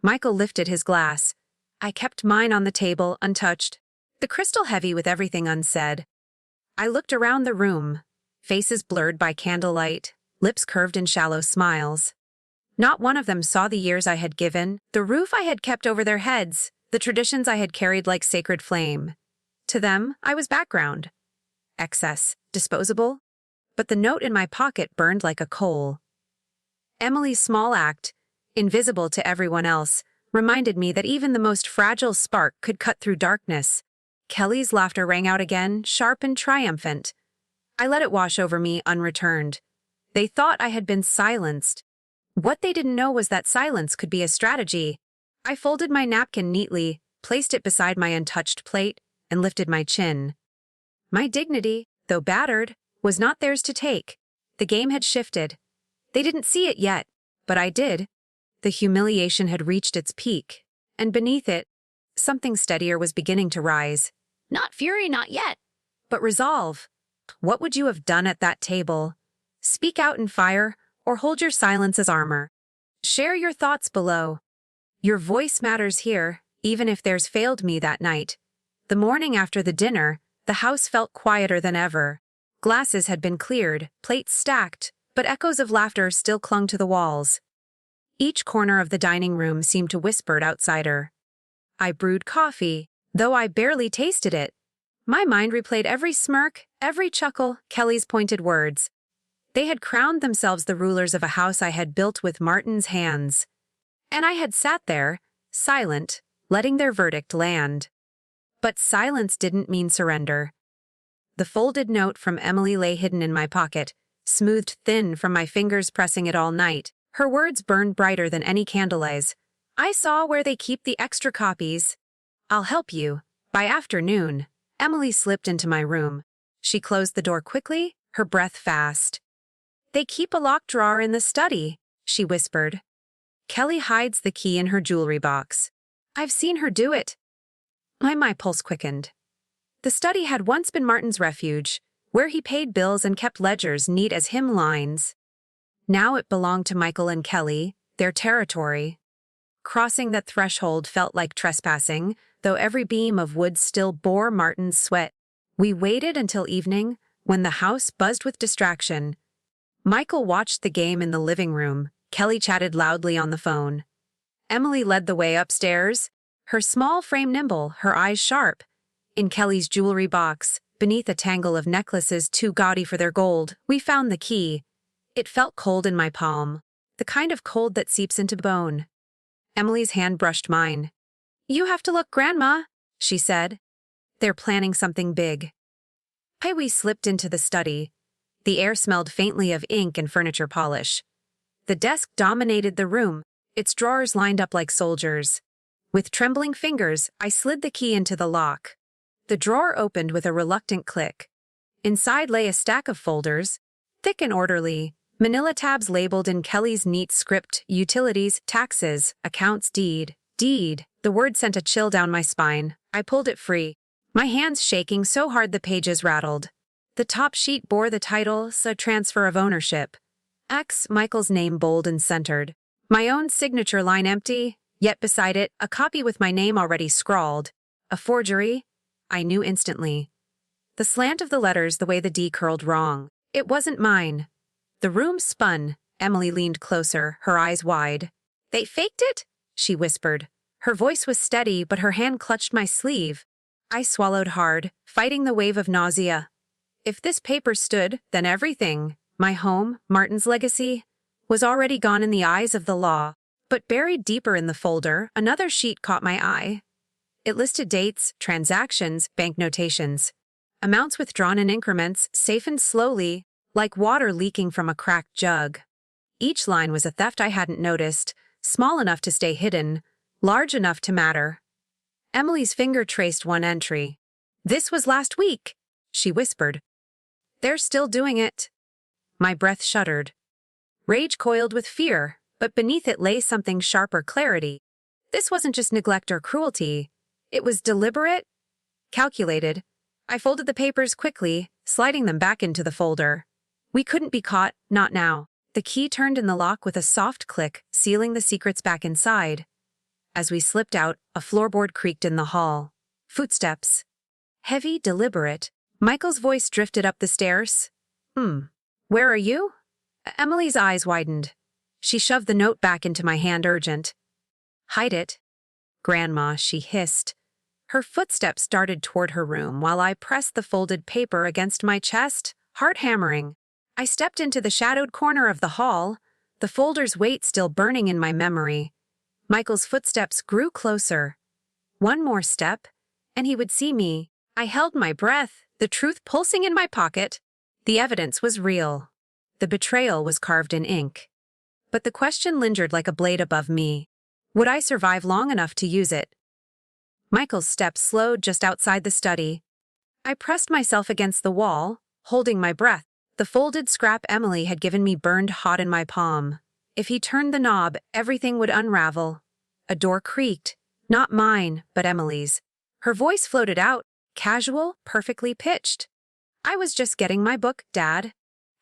Michael lifted his glass. I kept mine on the table, untouched, the crystal heavy with everything unsaid. I looked around the room, faces blurred by candlelight, lips curved in shallow smiles. Not one of them saw the years I had given, the roof I had kept over their heads, the traditions I had carried like sacred flame. To them, I was background. Excess, disposable. But the note in my pocket burned like a coal. Emily's small act, invisible to everyone else, reminded me that even the most fragile spark could cut through darkness. Kelly's laughter rang out again, sharp and triumphant. I let it wash over me unreturned. They thought I had been silenced. What they didn't know was that silence could be a strategy. I folded my napkin neatly, placed it beside my untouched plate, and lifted my chin. My dignity, though battered, was not theirs to take. The game had shifted. They didn't see it yet, but I did. The humiliation had reached its peak, and beneath it, something steadier was beginning to rise. Not fury, not yet. But resolve. What would you have done at that table? Speak out in fire, or hold your silence as armor. Share your thoughts below. Your voice matters here, even if theirs failed me that night. The morning after the dinner, the house felt quieter than ever. Glasses had been cleared, plates stacked, but echoes of laughter still clung to the walls. Each corner of the dining room seemed to whisper at outsider. I brewed coffee, though I barely tasted it. My mind replayed every smirk, every chuckle, Kelly's pointed words. They had crowned themselves the rulers of a house I had built with Martin's hands. And I had sat there, silent, letting their verdict land. But silence didn't mean surrender. The folded note from Emily lay hidden in my pocket, smoothed thin from my fingers pressing it all night. Her words burned brighter than any candlelights. I saw where they keep the extra copies. I'll help you. By afternoon, Emily slipped into my room. She closed the door quickly, her breath fast. They keep a locked drawer in the study, she whispered. Kelly hides the key in her jewelry box. I've seen her do it. My pulse quickened. The study had once been Martin's refuge, where he paid bills and kept ledgers neat as hymn lines. Now it belonged to Michael and Kelly, their territory. Crossing that threshold felt like trespassing, though every beam of wood still bore Martin's sweat. We waited until evening, when the house buzzed with distraction. Michael watched the game in the living room. Kelly chatted loudly on the phone. Emily led the way upstairs, her small frame nimble, her eyes sharp. In Kelly's jewelry box, beneath a tangle of necklaces too gaudy for their gold, we found the key. It felt cold in my palm, the kind of cold that seeps into bone. Emily's hand brushed mine. You have to look, Grandma, she said. They're planning something big. We slipped into the study. The air smelled faintly of ink and furniture polish. The desk dominated the room, its drawers lined up like soldiers. With trembling fingers, I slid the key into the lock. The drawer opened with a reluctant click. Inside lay a stack of folders, thick and orderly, manila tabs labeled in Kelly's neat script: utilities, taxes, accounts, deed. Deed. The word sent a chill down my spine. I pulled it free, my hands shaking so hard the pages rattled. The top sheet bore the title, "A Transfer of Ownership." Michael's name bold and centered. My own signature line empty, yet beside it, a copy with my name already scrawled. A forgery? I knew instantly. The slant of the letters, the way the D curled wrong. It wasn't mine. The room spun. Emily leaned closer, her eyes wide. They faked it? She whispered. Her voice was steady, but her hand clutched my sleeve. I swallowed hard, fighting the wave of nausea. If this paper stood, then everything, my home, Martin's legacy, was already gone in the eyes of the law. But buried deeper in the folder, another sheet caught my eye. It listed dates, transactions, bank notations. Amounts withdrawn in increments, siphoned slowly, like water leaking from a cracked jug. Each line was a theft I hadn't noticed, small enough to stay hidden, large enough to matter. Emily's finger traced one entry. This was last week, she whispered. They're still doing it. My breath shuddered. Rage coiled with fear, but beneath it lay something sharper: clarity. This wasn't just neglect or cruelty. It was deliberate, calculated. I folded the papers quickly, sliding them back into the folder. We couldn't be caught, not now. The key turned in the lock with a soft click, sealing the secrets back inside. As we slipped out, a floorboard creaked in the hall. Footsteps. Heavy, deliberate. Michael's voice drifted up the stairs. Where are you? Emily's eyes widened. She shoved the note back into my hand, urgent. Hide it. Grandma, she hissed. Her footsteps darted toward her room while I pressed the folded paper against my chest, heart hammering. I stepped into the shadowed corner of the hall, the folder's weight still burning in my memory. Michael's footsteps grew closer. One more step, and he would see me. I held my breath, the truth pulsing in my pocket. The evidence was real. The betrayal was carved in ink. But the question lingered like a blade above me. Would I survive long enough to use it? Michael's steps slowed just outside the study. I pressed myself against the wall, holding my breath. The folded scrap Emily had given me burned hot in my palm. If he turned the knob, everything would unravel. A door creaked, not mine, but Emily's. Her voice floated out, casual, perfectly pitched. "I was just getting my book, Dad."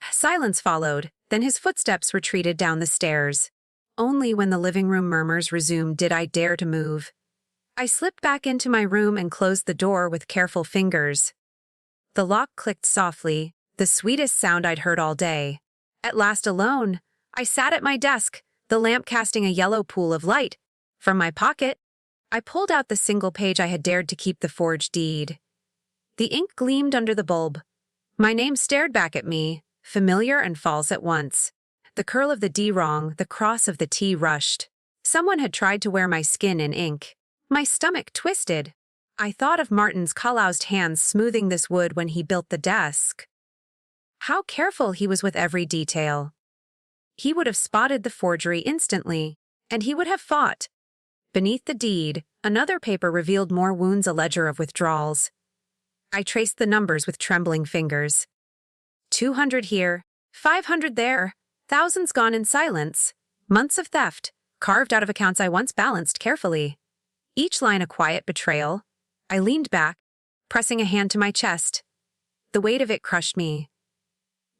Silence followed, then his footsteps retreated down the stairs. Only when the living room murmurs resumed did I dare to move. I slipped back into my room and closed the door with careful fingers. The lock clicked softly, the sweetest sound I'd heard all day. At last alone, I sat at my desk, the lamp casting a yellow pool of light. From my pocket, I pulled out the single page I had dared to keep the forged deed. The ink gleamed under the bulb. My name stared back at me, familiar and false at once. The curl of the D wrong, the cross of the T rushed. Someone had tried to wear my skin in ink. My stomach twisted. I thought of Martin's calloused hands smoothing this wood when he built the desk. How careful he was with every detail. He would have spotted the forgery instantly, and he would have fought. Beneath the deed, another paper revealed more wounds, a ledger of withdrawals. I traced the numbers with trembling fingers. 200 here, 500 there, thousands gone in silence, months of theft, carved out of accounts I once balanced carefully. Each line a quiet betrayal. I leaned back, pressing a hand to my chest. The weight of it crushed me.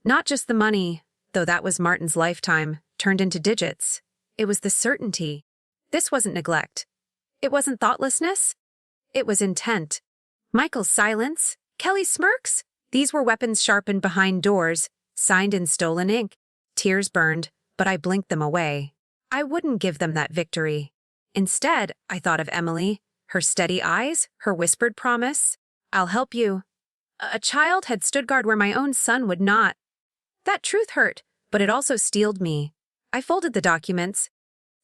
Not just the money, though that was Martin's lifetime, turned into digits. It was the certainty. This wasn't neglect. It wasn't thoughtlessness. It was intent. Michael's silence, Kelly's smirks, these were weapons sharpened behind doors, signed in stolen ink. Tears burned, but I blinked them away. I wouldn't give them that victory. Instead, I thought of Emily, her steady eyes, her whispered promise. "I'll help you." A child had stood guard where my own son would not. That truth hurt, but it also steeled me. I folded the documents,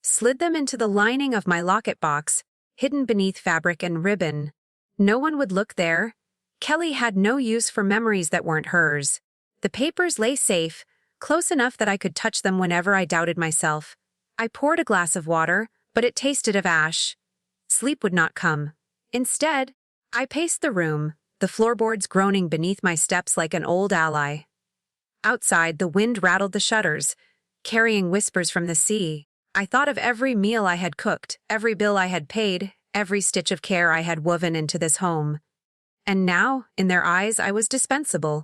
slid them into the lining of my locket box, hidden beneath fabric and ribbon. No one would look there. Kelly had no use for memories that weren't hers. The papers lay safe, close enough that I could touch them whenever I doubted myself. I poured a glass of water, but it tasted of ash. Sleep would not come. Instead, I paced the room, the floorboards groaning beneath my steps like an old ally. Outside, the wind rattled the shutters, carrying whispers from the sea. I thought of every meal I had cooked, every bill I had paid, every stitch of care I had woven into this home. And now, in their eyes, I was dispensable.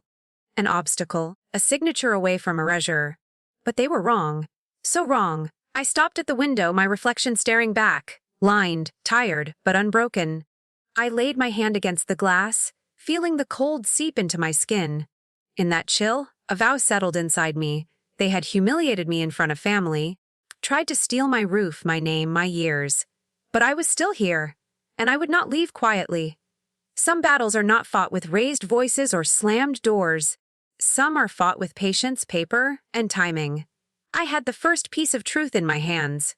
An obstacle, a signature away from erasure. But they were wrong. So wrong. I stopped at the window, my reflection staring back, lined, tired, but unbroken. I laid my hand against the glass, feeling the cold seep into my skin. In that chill, a vow settled inside me. They had humiliated me in front of family, tried to steal my roof, my name, my years. But I was still here, and I would not leave quietly. Some battles are not fought with raised voices or slammed doors. Some are fought with patience, paper, and timing. I had the first piece of truth in my hands.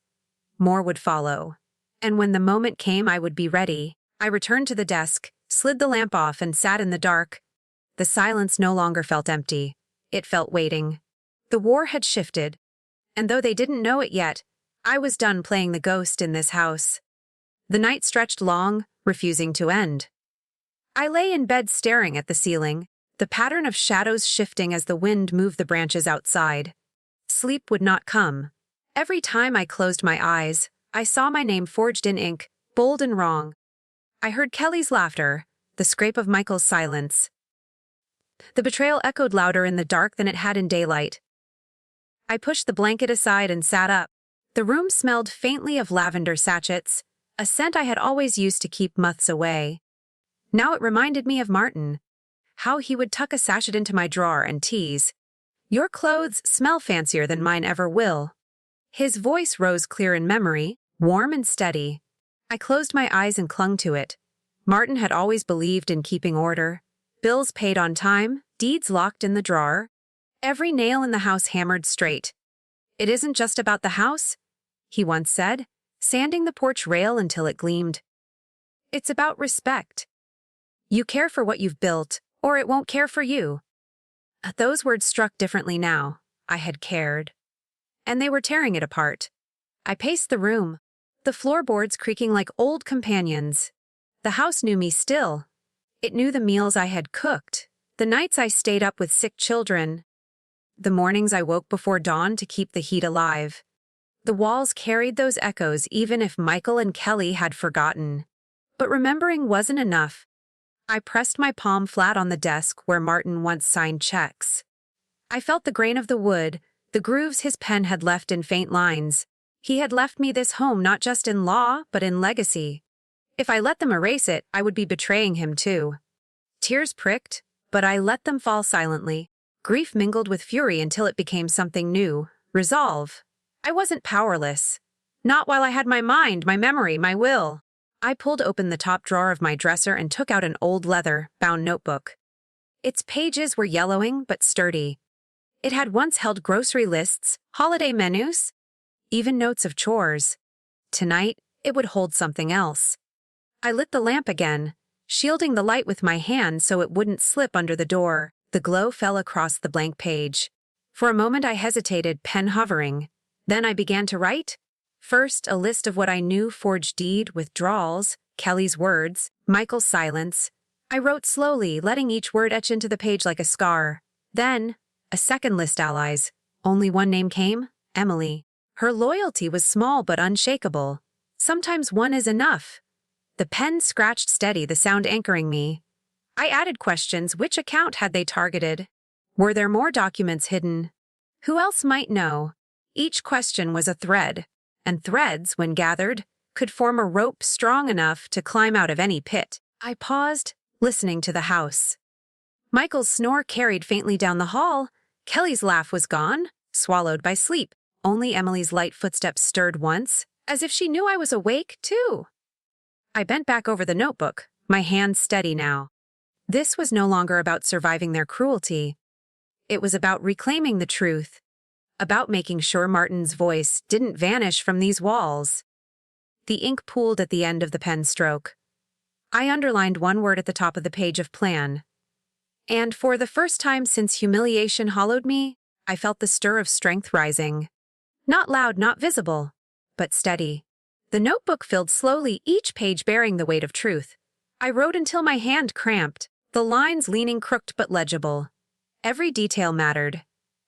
More would follow. And when the moment came, I would be ready. I returned to the desk, slid the lamp off, and sat in the dark. The silence no longer felt empty. It felt waiting. The war had shifted. And though they didn't know it yet, I was done playing the ghost in this house. The night stretched long, refusing to end. I lay in bed staring at the ceiling, the pattern of shadows shifting as the wind moved the branches outside. Sleep would not come. Every time I closed my eyes, I saw my name forged in ink, bold and wrong. I heard Kelly's laughter, the scrape of Michael's silence. The betrayal echoed louder in the dark than it had in daylight. I pushed the blanket aside and sat up. The room smelled faintly of lavender sachets, a scent I had always used to keep moths away. Now it reminded me of Martin, how he would tuck a sachet into my drawer and tease, "Your clothes smell fancier than mine ever will." His voice rose clear in memory, warm and steady. I closed my eyes and clung to it. Martin had always believed in keeping order. Bills paid on time, deeds locked in the drawer, every nail in the house hammered straight. "It isn't just about the house," he once said. sanding the porch rail until it gleamed. It's about respect. You care for what you've built, or it won't care for you. Those words struck differently now. I had cared. And they were tearing it apart. I paced the room, the floorboards creaking like old companions. The house knew me still. It knew the meals I had cooked, the nights I stayed up with sick children, the mornings I woke before dawn to keep the heat alive. The walls carried those echoes even if Michael and Kelly had forgotten. But remembering wasn't enough. I pressed my palm flat on the desk where Martin once signed checks. I felt the grain of the wood, the grooves his pen had left in faint lines. He had left me this home not just in law, but in legacy. If I let them erase it, I would be betraying him too. Tears pricked, but I let them fall silently. Grief mingled with fury until it became something new. Resolve. I wasn't powerless. Not while I had my mind, my memory, my will. I pulled open the top drawer of my dresser and took out an old leather-bound notebook. Its pages were yellowing but sturdy. It had once held grocery lists, holiday menus, even notes of chores. Tonight, it would hold something else. I lit the lamp again, shielding the light with my hand so it wouldn't slip under the door. The glow fell across the blank page. For a moment I hesitated, pen hovering. Then I began to write. First, a list of what I knew: forged deed, withdrawals, Kelly's words, Michael's silence. I wrote slowly, letting each word etch into the page like a scar. Then, a second list: allies. Only one name came: Emily. Her loyalty was small but unshakable. Sometimes one is enough. The pen scratched steady, the sound anchoring me. I added questions. Which account had they targeted? Were there more documents hidden? Who else might know? Each question was a thread, and threads, when gathered, could form a rope strong enough to climb out of any pit. I paused, listening to the house. Michael's snore carried faintly down the hall. Kelly's laugh was gone, swallowed by sleep. Only Emily's light footsteps stirred once, as if she knew I was awake, too. I bent back over the notebook, my hands steady now. This was no longer about surviving their cruelty. It was about reclaiming the truth, about making sure Martin's voice didn't vanish from these walls. The ink pooled at the end of the pen stroke. I underlined one word at the top of the page of plan. And for the first time since humiliation hollowed me, I felt the stir of strength rising. Not loud, not visible, but steady. The notebook filled slowly, each page bearing the weight of truth. I wrote until my hand cramped, the lines leaning crooked but legible. Every detail mattered.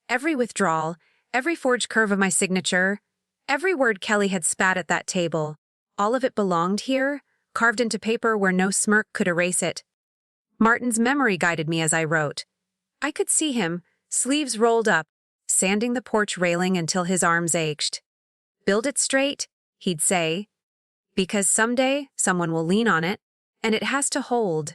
Every withdrawal, every forged curve of my signature, every word Kelly had spat at that table. All of it belonged here, carved into paper where no smirk could erase it. Martin's memory guided me as I wrote. I could see him, sleeves rolled up, sanding the porch railing until his arms ached. Build it straight, he'd say, because someday someone will lean on it, and it has to hold.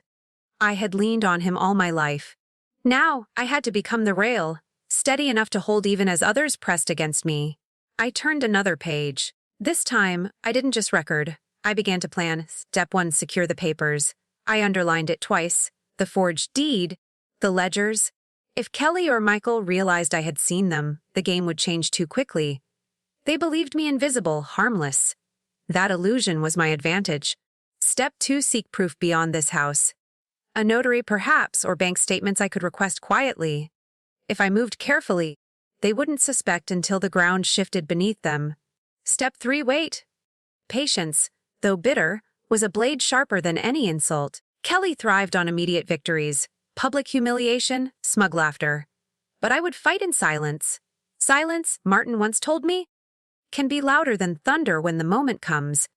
I had leaned on him all my life. Now I had to become the rail, steady enough to hold even as others pressed against me. I turned another page. This time, I didn't just record. I began to plan. Step 1, secure the papers. I underlined it twice. The forged deed, the ledgers. If Kelly or Michael realized I had seen them, the game would change too quickly. They believed me invisible, harmless. That illusion was my advantage. Step 2, seek proof beyond this house. A notary perhaps, or bank statements I could request quietly. If I moved carefully, they wouldn't suspect until the ground shifted beneath them. Step 3, wait. Patience, though bitter, was a blade sharper than any insult. Kelly thrived on immediate victories, public humiliation, smug laughter. But I would fight in silence. Silence, Martin once told me, can be louder than thunder when the moment comes.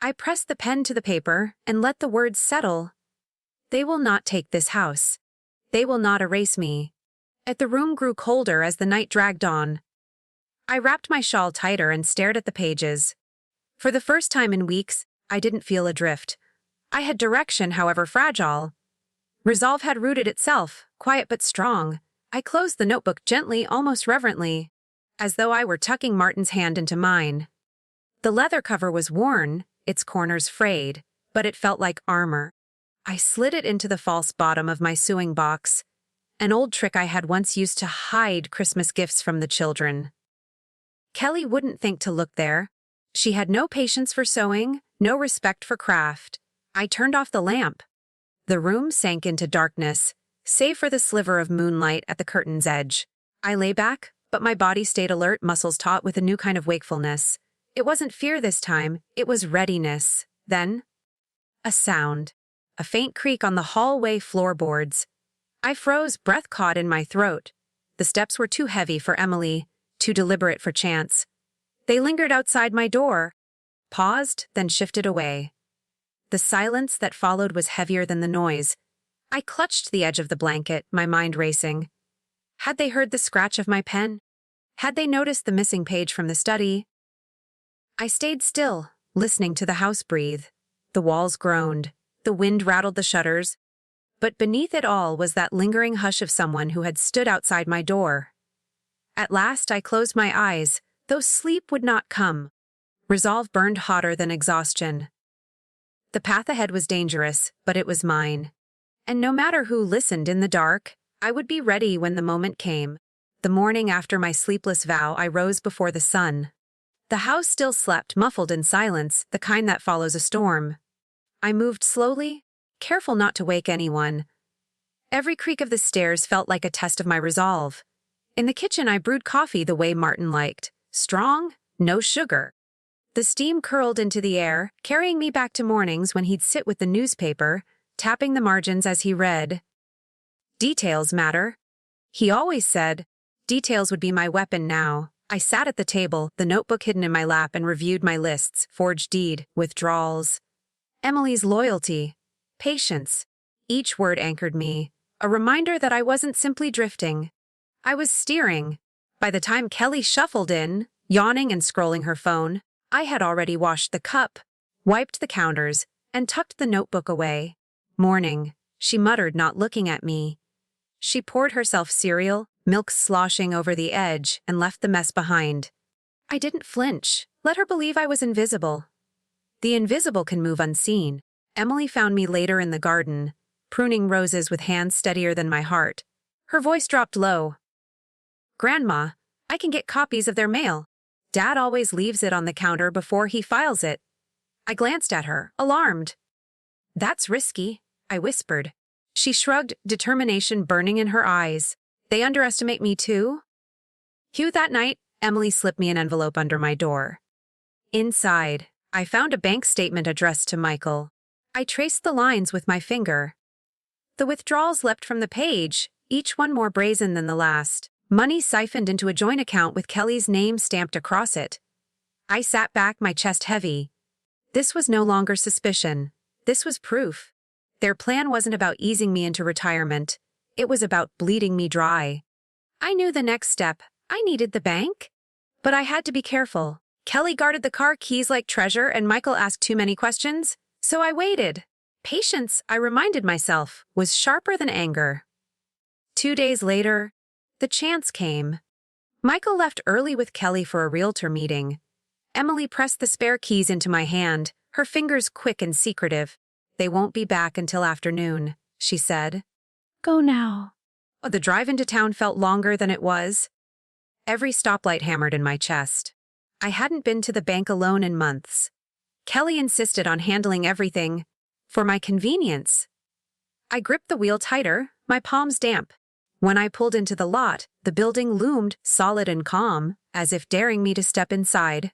I pressed the pen to the paper and let the words settle. They will not take this house. They will not erase me. The room grew colder as the night dragged on. I wrapped my shawl tighter and stared at the pages. For the first time in weeks, I didn't feel adrift. I had direction, however fragile. Resolve had rooted itself, quiet but strong. I closed the notebook gently, almost reverently, as though I were tucking Martin's hand into mine. The leather cover was worn, its corners frayed, but it felt like armor. I slid it into the false bottom of my sewing box, an old trick I had once used to hide Christmas gifts from the children. Kelly wouldn't think to look there. She had no patience for sewing, no respect for craft. I turned off the lamp. The room sank into darkness, save for the sliver of moonlight at the curtain's edge. I lay back, but my body stayed alert, muscles taut with a new kind of wakefulness. It wasn't fear this time, it was readiness. Then, a sound. A faint creak on the hallway floorboards. I froze, breath caught in my throat. The steps were too heavy for Emily, too deliberate for chance. They lingered outside my door, paused, then shifted away. The silence that followed was heavier than the noise. I clutched the edge of the blanket, my mind racing. Had they heard the scratch of my pen? Had they noticed the missing page from the study? I stayed still, listening to the house breathe. The walls groaned. The wind rattled the shutters. But beneath it all was that lingering hush of someone who had stood outside my door. At last I closed my eyes, though sleep would not come. Resolve burned hotter than exhaustion. The path ahead was dangerous, but it was mine. And no matter who listened in the dark, I would be ready when the moment came. The morning after my sleepless vow, I rose before the sun. The house still slept, muffled in silence, the kind that follows a storm. I moved slowly, careful not to wake anyone. Every creak of the stairs felt like a test of my resolve. In the kitchen, I brewed coffee the way Martin liked. Strong, no sugar. The steam curled into the air, carrying me back to mornings when he'd sit with the newspaper, tapping the margins as he read. Details matter. He always said. Details would be my weapon now. I sat at the table, the notebook hidden in my lap, and reviewed my lists, forged deed, withdrawals. Emily's loyalty. Patience. Each word anchored me, a reminder that I wasn't simply drifting. I was steering. By the time Kelly shuffled in, yawning and scrolling her phone, I had already washed the cup, wiped the counters, and tucked the notebook away. Morning, she muttered, not looking at me. She poured herself cereal, milk sloshing over the edge, and left the mess behind. I didn't flinch, let her believe I was invisible. The invisible can move unseen. Emily found me later in the garden, pruning roses with hands steadier than my heart. Her voice dropped low. Grandma, I can get copies of their mail. Dad always leaves it on the counter before he files it. I glanced at her, alarmed. That's risky, I whispered. She shrugged, determination burning in her eyes. They underestimate me too? That night, Emily slipped me an envelope under my door. Inside, I found a bank statement addressed to Michael. I traced the lines with my finger. The withdrawals leapt from the page, each one more brazen than the last. Money siphoned into a joint account with Kelly's name stamped across it. I sat back, my chest heavy. This was no longer suspicion. This was proof. Their plan wasn't about easing me into retirement. It was about bleeding me dry. I knew the next step. I needed the bank. But I had to be careful. Kelly guarded the car keys like treasure, and Michael asked too many questions. So I waited. Patience, I reminded myself, was sharper than anger. 2 days later, the chance came. Michael left early with Kelly for a realtor meeting. Emily pressed the spare keys into my hand, her fingers quick and secretive. They won't be back until afternoon, she said. Go now. The drive into town felt longer than it was. Every stoplight hammered in my chest. I hadn't been to the bank alone in months. Kelly insisted on handling everything for my convenience. I gripped the wheel tighter, my palms damp. When I pulled into the lot, the building loomed solid and calm, as if daring me to step inside.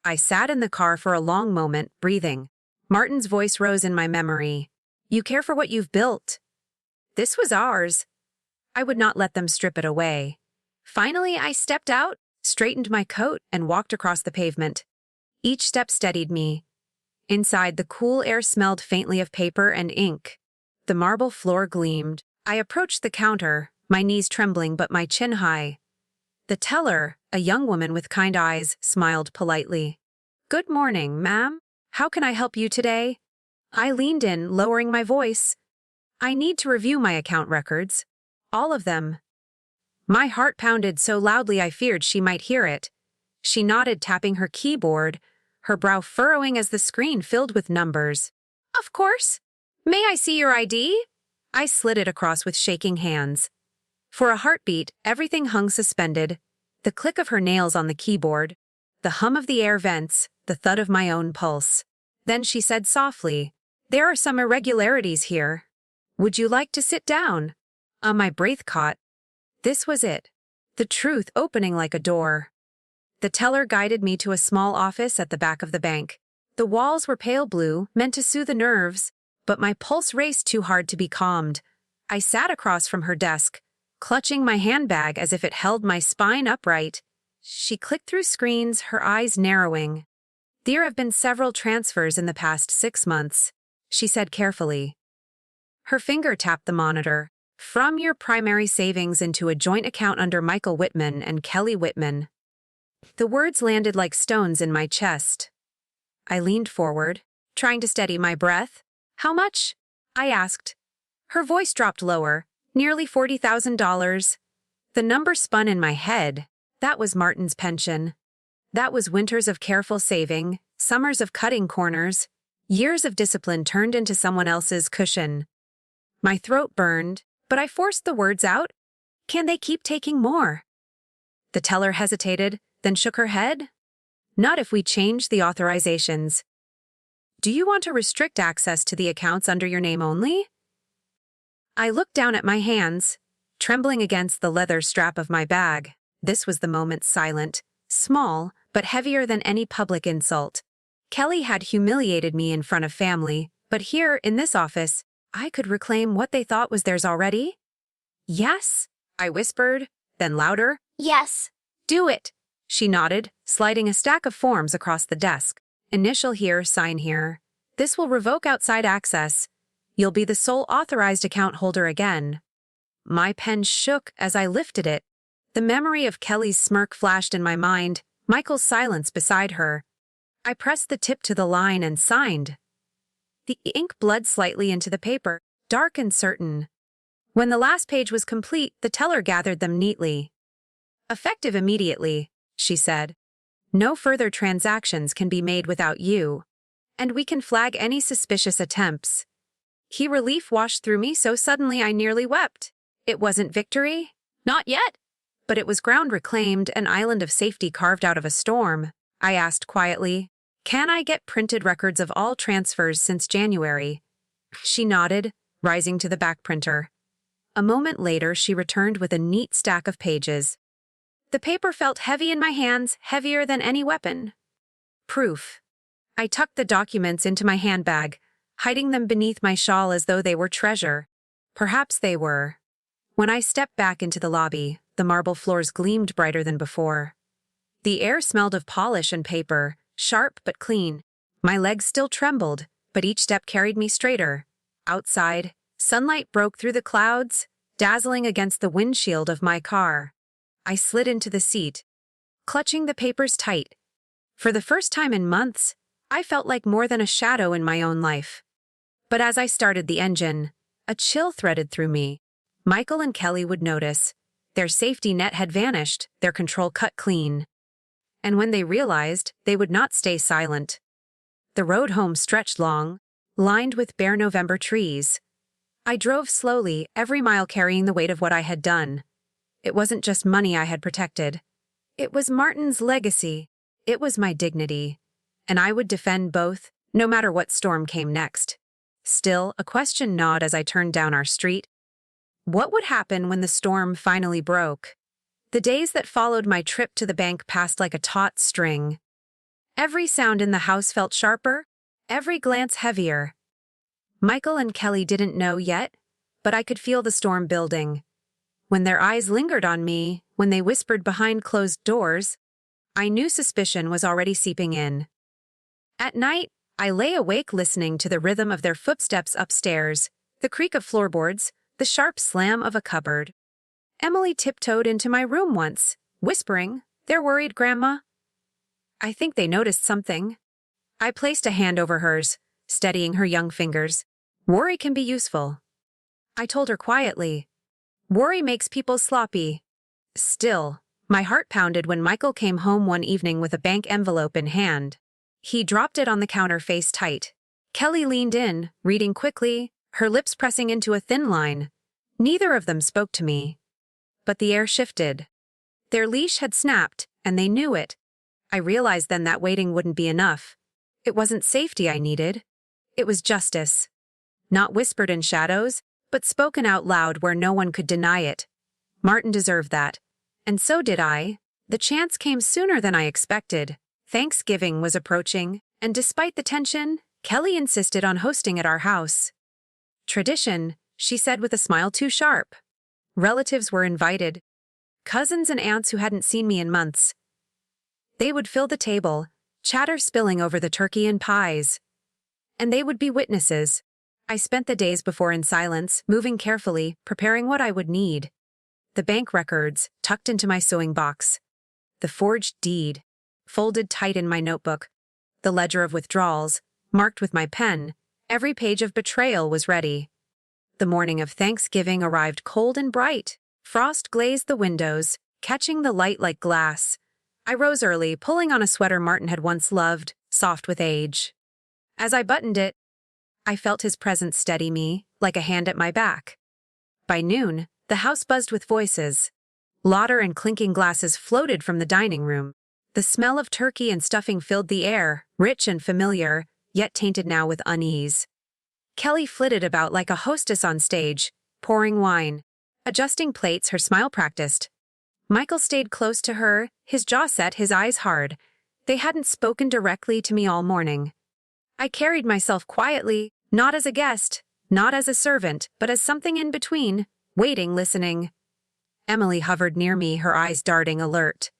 I sat in the car for a long moment, breathing. Martin's voice rose in my memory. You care for what you've built. This was ours. I would not let them strip it away. Finally, I stepped out, straightened my coat, and walked across the pavement. Each step steadied me. Inside, the cool air smelled faintly of paper and ink. The marble floor gleamed. I approached the counter, my knees trembling but my chin high. The teller, a young woman with kind eyes, smiled politely. Good morning, ma'am. How can I help you today? I leaned in, lowering my voice. I need to review my account records. All of them. My heart pounded so loudly I feared she might hear it. She nodded, tapping her keyboard, her brow furrowing as the screen filled with numbers. Of course. May I see your ID? I slid it across with shaking hands. For a heartbeat, everything hung suspended. The click of her nails on the keyboard, the hum of the air vents, the thud of my own pulse. Then she said softly, "There are some irregularities here. Would you like to sit down?" My breath caught. This was it. The truth opening like a door. The teller guided me to a small office at the back of the bank. The walls were pale blue, meant to soothe the nerves, but my pulse raced too hard to be calmed. I sat across from her desk, clutching my handbag as if it held my spine upright. She clicked through screens, her eyes narrowing. "There have been several transfers in the past 6 months," she said carefully. Her finger tapped the monitor. "From your primary savings into a joint account under Michael Whitman and Kelly Whitman." The words landed like stones in my chest. I leaned forward, trying to steady my breath. "How much?" I asked. Her voice dropped lower. "Nearly $40,000. The number spun in my head. That was Martin's pension. That was winters of careful saving, summers of cutting corners, years of discipline turned into someone else's cushion. My throat burned, but I forced the words out. "Can they keep taking more?" The teller hesitated, then shook her head. "Not if we change the authorizations." "Do you want to restrict access to the accounts under your name only?" I looked down at my hands, trembling against the leather strap of my bag. This was the moment silent, small, but heavier than any public insult. Kelly had humiliated me in front of family, but here, in this office, I could reclaim what they thought was theirs already. "Yes," I whispered, then louder. Yes. "Do it," she nodded, sliding a stack of forms across the desk. "Initial here, sign here. This will revoke outside access. You'll be the sole authorized account holder again." My pen shook as I lifted it. The memory of Kelly's smirk flashed in my mind, Michael's silence beside her. I pressed the tip to the line and signed. The ink bled slightly into the paper, dark and certain. When the last page was complete, the teller gathered them neatly. "Effective immediately," she said. "No further transactions can be made without you. And we can flag any suspicious attempts." Relief washed through me so suddenly I nearly wept. It wasn't victory. Not yet. But it was ground reclaimed, an island of safety carved out of a storm. I asked quietly, "Can I get printed records of all transfers since January?" She nodded, rising to the back printer. A moment later, she returned with a neat stack of pages. The paper felt heavy in my hands, heavier than any weapon. Proof. I tucked the documents into my handbag, hiding them beneath my shawl as though they were treasure. Perhaps they were. When I stepped back into the lobby, the marble floors gleamed brighter than before. The air smelled of polish and paper, sharp but clean. My legs still trembled, but each step carried me straighter. Outside, sunlight broke through the clouds, dazzling against the windshield of my car. I slid into the seat, clutching the papers tight. For the first time in months, I felt like more than a shadow in my own life. But as I started the engine, a chill threaded through me. Michael and Kelly would notice. Their safety net had vanished, their control cut clean. And when they realized, they would not stay silent. The road home stretched long, lined with bare November trees. I drove slowly, every mile carrying the weight of what I had done. It wasn't just money I had protected. It was Martin's legacy. It was my dignity. And I would defend both, no matter what storm came next. Still, a question gnawed as I turned down our street. What would happen when the storm finally broke? The days that followed my trip to the bank passed like a taut string. Every sound in the house felt sharper, every glance heavier. Michael and Kelly didn't know yet, but I could feel the storm building. When their eyes lingered on me, when they whispered behind closed doors, I knew suspicion was already seeping in. At night, I lay awake listening to the rhythm of their footsteps upstairs, the creak of floorboards, the sharp slam of a cupboard. Emily tiptoed into my room once, whispering, "They're worried, Grandma." I think they noticed something. I placed a hand over hers, steadying her young fingers. "Worry can be useful." I told her quietly, "Worry makes people sloppy." Still, my heart pounded when Michael came home one evening with a bank envelope in hand. He dropped it on the counter face tight. Kelly leaned in, reading quickly, her lips pressing into a thin line. Neither of them spoke to me. But the air shifted. Their leash had snapped, and they knew it. I realized then that waiting wouldn't be enough. It wasn't safety I needed. It was justice. Not whispered in shadows, but spoken out loud where no one could deny it. Martin deserved that. And so did I. The chance came sooner than I expected. Thanksgiving was approaching, and despite the tension, Kelly insisted on hosting at our house. Tradition, she said with a smile too sharp. Relatives were invited. Cousins and aunts who hadn't seen me in months. They would fill the table, chatter spilling over the turkey and pies. And they would be witnesses. I spent the days before in silence, moving carefully, preparing what I would need. The bank records, tucked into my sewing box. The forged deed, folded tight in my notebook. The ledger of withdrawals, marked with my pen. Every page of betrayal was ready. The morning of Thanksgiving arrived cold and bright. Frost glazed the windows, catching the light like glass. I rose early, pulling on a sweater Martin had once loved, soft with age. As I buttoned it, I felt his presence steady me, like a hand at my back. By noon, the house buzzed with voices. Laughter and clinking glasses floated from the dining room. The smell of turkey and stuffing filled the air, rich and familiar, yet tainted now with unease. Kelly flitted about like a hostess on stage, pouring wine. Adjusting plates, her smile practiced. Michael stayed close to her, his jaw set, his eyes hard. They hadn't spoken directly to me all morning. I carried myself quietly, not as a guest, not as a servant, but as something in between, waiting, listening. Emily hovered near me, her eyes darting, alert.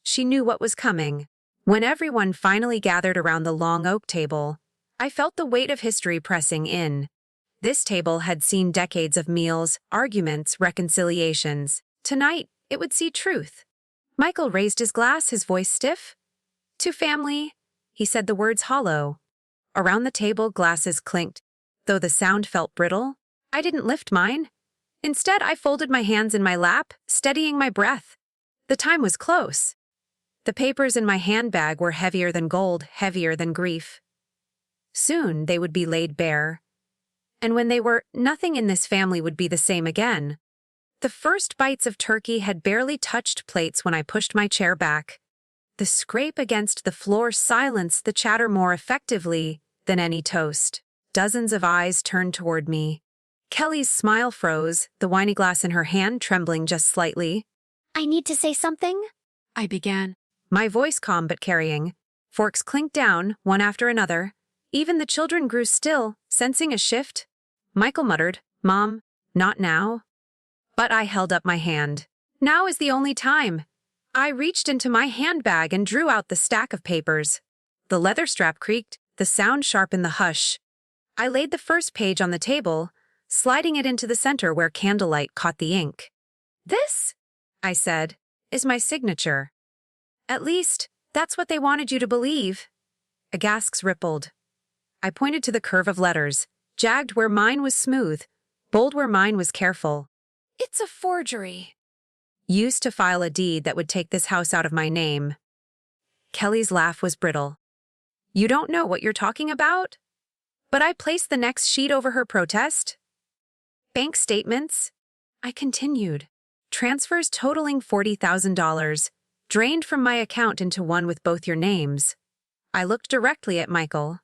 She knew what was coming. When everyone finally gathered around the long oak table, I felt the weight of history pressing in. This table had seen decades of meals, arguments, reconciliations. Tonight, it would see truth. Michael raised his glass, his voice stiff. To family, he said, the words hollow. Around the table, glasses clinked. Though the sound felt brittle, I didn't lift mine. Instead, I folded my hands in my lap, steadying my breath. The time was close. The papers in my handbag were heavier than gold, heavier than grief. Soon they would be laid bare. And when they were, nothing in this family would be the same again. The first bites of turkey had barely touched plates when I pushed my chair back. The scrape against the floor silenced the chatter more effectively than any toast. Dozens of eyes turned toward me. Kelly's smile froze, the wine glass in her hand trembling just slightly. I need to say something? I began, my voice calm but carrying. Forks clinked down, one after another. Even the children grew still, sensing a shift. Michael muttered, "Mom, not now." But I held up my hand. Now is the only time. I reached into my handbag and drew out the stack of papers. The leather strap creaked, the sound sharp in the hush. I laid the first page on the table, sliding it into the center where candlelight caught the ink. "This," I said, "is my signature. At least, that's what they wanted you to believe." A gasp rippled. I pointed to the curve of letters, jagged where mine was smooth, bold where mine was careful. It's a forgery. Used to file a deed that would take this house out of my name. Kelly's laugh was brittle. "You don't know what you're talking about?" But I placed the next sheet over her protest. "Bank statements," I continued. "Transfers totaling $40,000, drained from my account into one with both your names." I looked directly at Michael.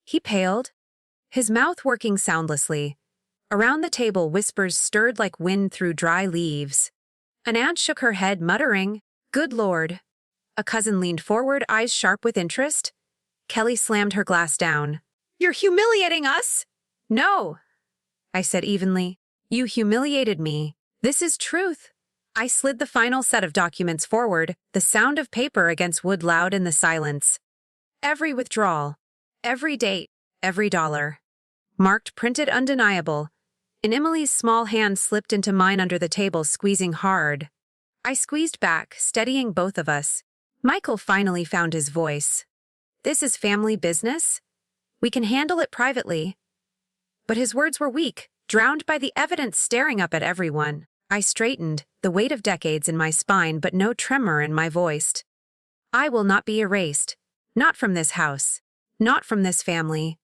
He paled, his mouth working soundlessly. Around the table, whispers stirred like wind through dry leaves. An aunt shook her head, muttering, "Good Lord." A cousin leaned forward, eyes sharp with interest. Kelly slammed her glass down. "You're humiliating us!" "No," I said evenly. "You humiliated me. This is truth." I slid the final set of documents forward, the sound of paper against wood loud in the silence. Every withdrawal, every date, every dollar. Marked, printed, undeniable. And Emily's small hand slipped into mine under the table, squeezing hard. I squeezed back, steadying both of us. Michael finally found his voice. "This is family business. We can handle it privately." But his words were weak, drowned by the evidence staring up at everyone. I straightened, the weight of decades in my spine but no tremor in my voice. "I will not be erased. Not from this house. Not from this family."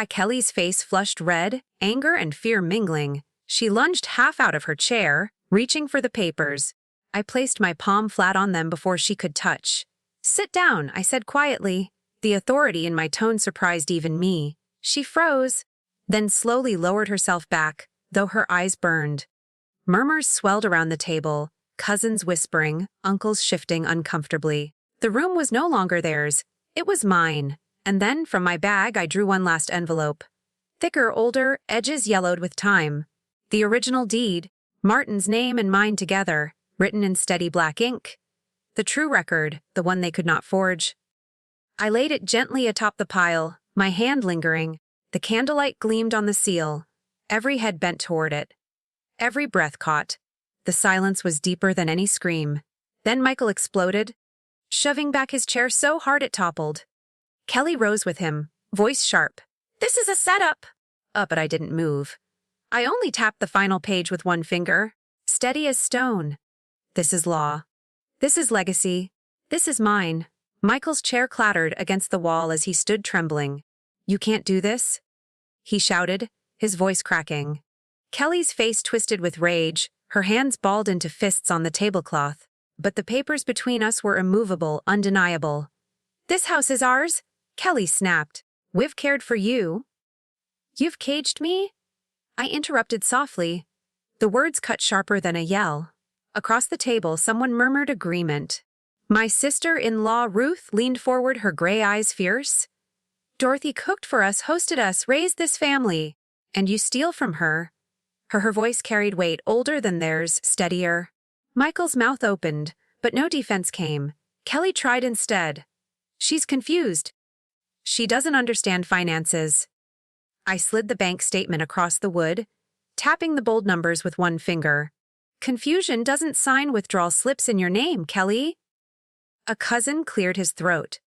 Kelly's face flushed red, anger and fear mingling. She lunged half out of her chair, reaching for the papers. I placed my palm flat on them before she could touch. Sit down, I said quietly. The authority in my tone surprised even me. She froze, then slowly lowered herself back, though her eyes burned. Murmurs swelled around the table, cousins whispering, uncles shifting uncomfortably. The room was no longer theirs. It was mine. And then, from my bag, I drew one last envelope. Thicker, older, edges yellowed with time. The original deed, Martin's name and mine together, written in steady black ink. The true record, the one they could not forge. I laid it gently atop the pile, my hand lingering. The candlelight gleamed on the seal. Every head bent toward it. Every breath caught. The silence was deeper than any scream. Then Michael exploded, shoving back his chair so hard it toppled. Kelly rose with him, voice sharp. "This is a setup!" But I didn't move. I only tapped the final page with one finger, steady as stone. This is law. This is legacy. This is mine. Michael's chair clattered against the wall as he stood trembling. "You can't do this?" he shouted, his voice cracking. Kelly's face twisted with rage, her hands balled into fists on the tablecloth. But the papers between us were immovable, undeniable. "This house is ours," Kelly snapped. "We've cared for you." "You've caged me?" I interrupted softly. The words cut sharper than a yell. Across the table, someone murmured agreement. My sister-in-law Ruth leaned forward, her gray eyes fierce. "Dorothy cooked for us, hosted us, raised this family. And you steal from her." Her voice carried weight, older than theirs, steadier. Michael's mouth opened, but no defense came. Kelly tried instead. "She's confused. She doesn't understand finances." I slid the bank statement across the wood, tapping the bold numbers with one finger. "Confusion doesn't sign withdrawal slips in your name, Kelly." A cousin cleared his throat.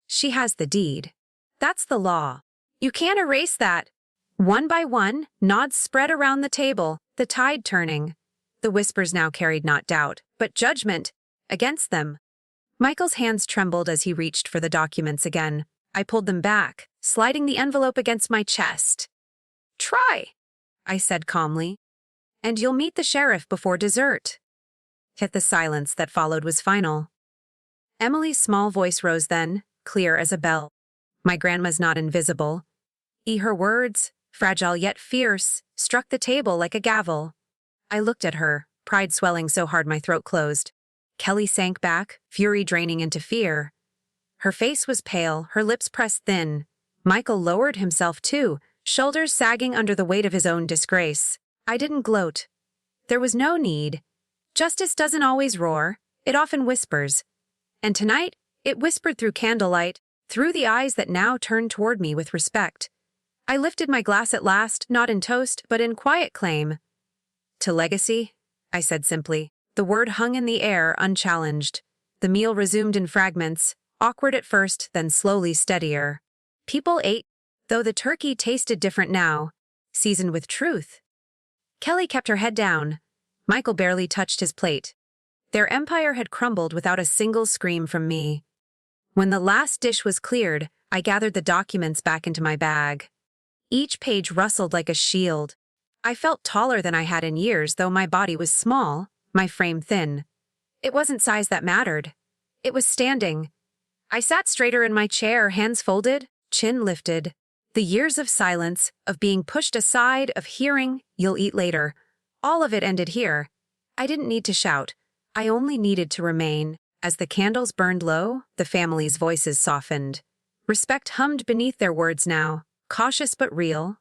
"She has the deed. That's the law. You can't erase that." One by one, nods spread around the table, the tide turning. The whispers now carried not doubt, but judgment, against them. Michael's hands trembled as he reached for the documents again. I pulled them back, sliding the envelope against my chest. "Try," I said calmly. "And you'll meet the sheriff before dessert." The silence that followed was final. Emily's small voice rose then, clear as a bell. My grandma's not invisible. Her words, fragile yet fierce, struck the table like a gavel. I looked at her, pride swelling so hard my throat closed. Kelly sank back, fury draining into fear. Her face was pale, her lips pressed thin. Michael lowered himself too, shoulders sagging under the weight of his own disgrace. I didn't gloat. There was no need. Justice doesn't always roar, it often whispers. And tonight, it whispered through candlelight, through the eyes that now turned toward me with respect. I lifted my glass at last, not in toast, but in quiet claim. "To legacy," I said simply. The word hung in the air, unchallenged. The meal resumed in fragments, awkward at first, then slowly steadier. People ate, though the turkey tasted different now, seasoned with truth. Kelly kept her head down. Michael barely touched his plate. Their empire had crumbled without a single scream from me. When the last dish was cleared, I gathered the documents back into my bag. Each page rustled like a shield. I felt taller than I had in years, though my body was small, my frame thin. It wasn't size that mattered. It was standing. I sat straighter in my chair, hands folded, chin lifted. The years of silence, of being pushed aside, of hearing, "You'll eat later," all of it ended here. I didn't need to shout. I only needed to remain. As the candles burned low, the family's voices softened. Respect hummed beneath their words now, cautious but real.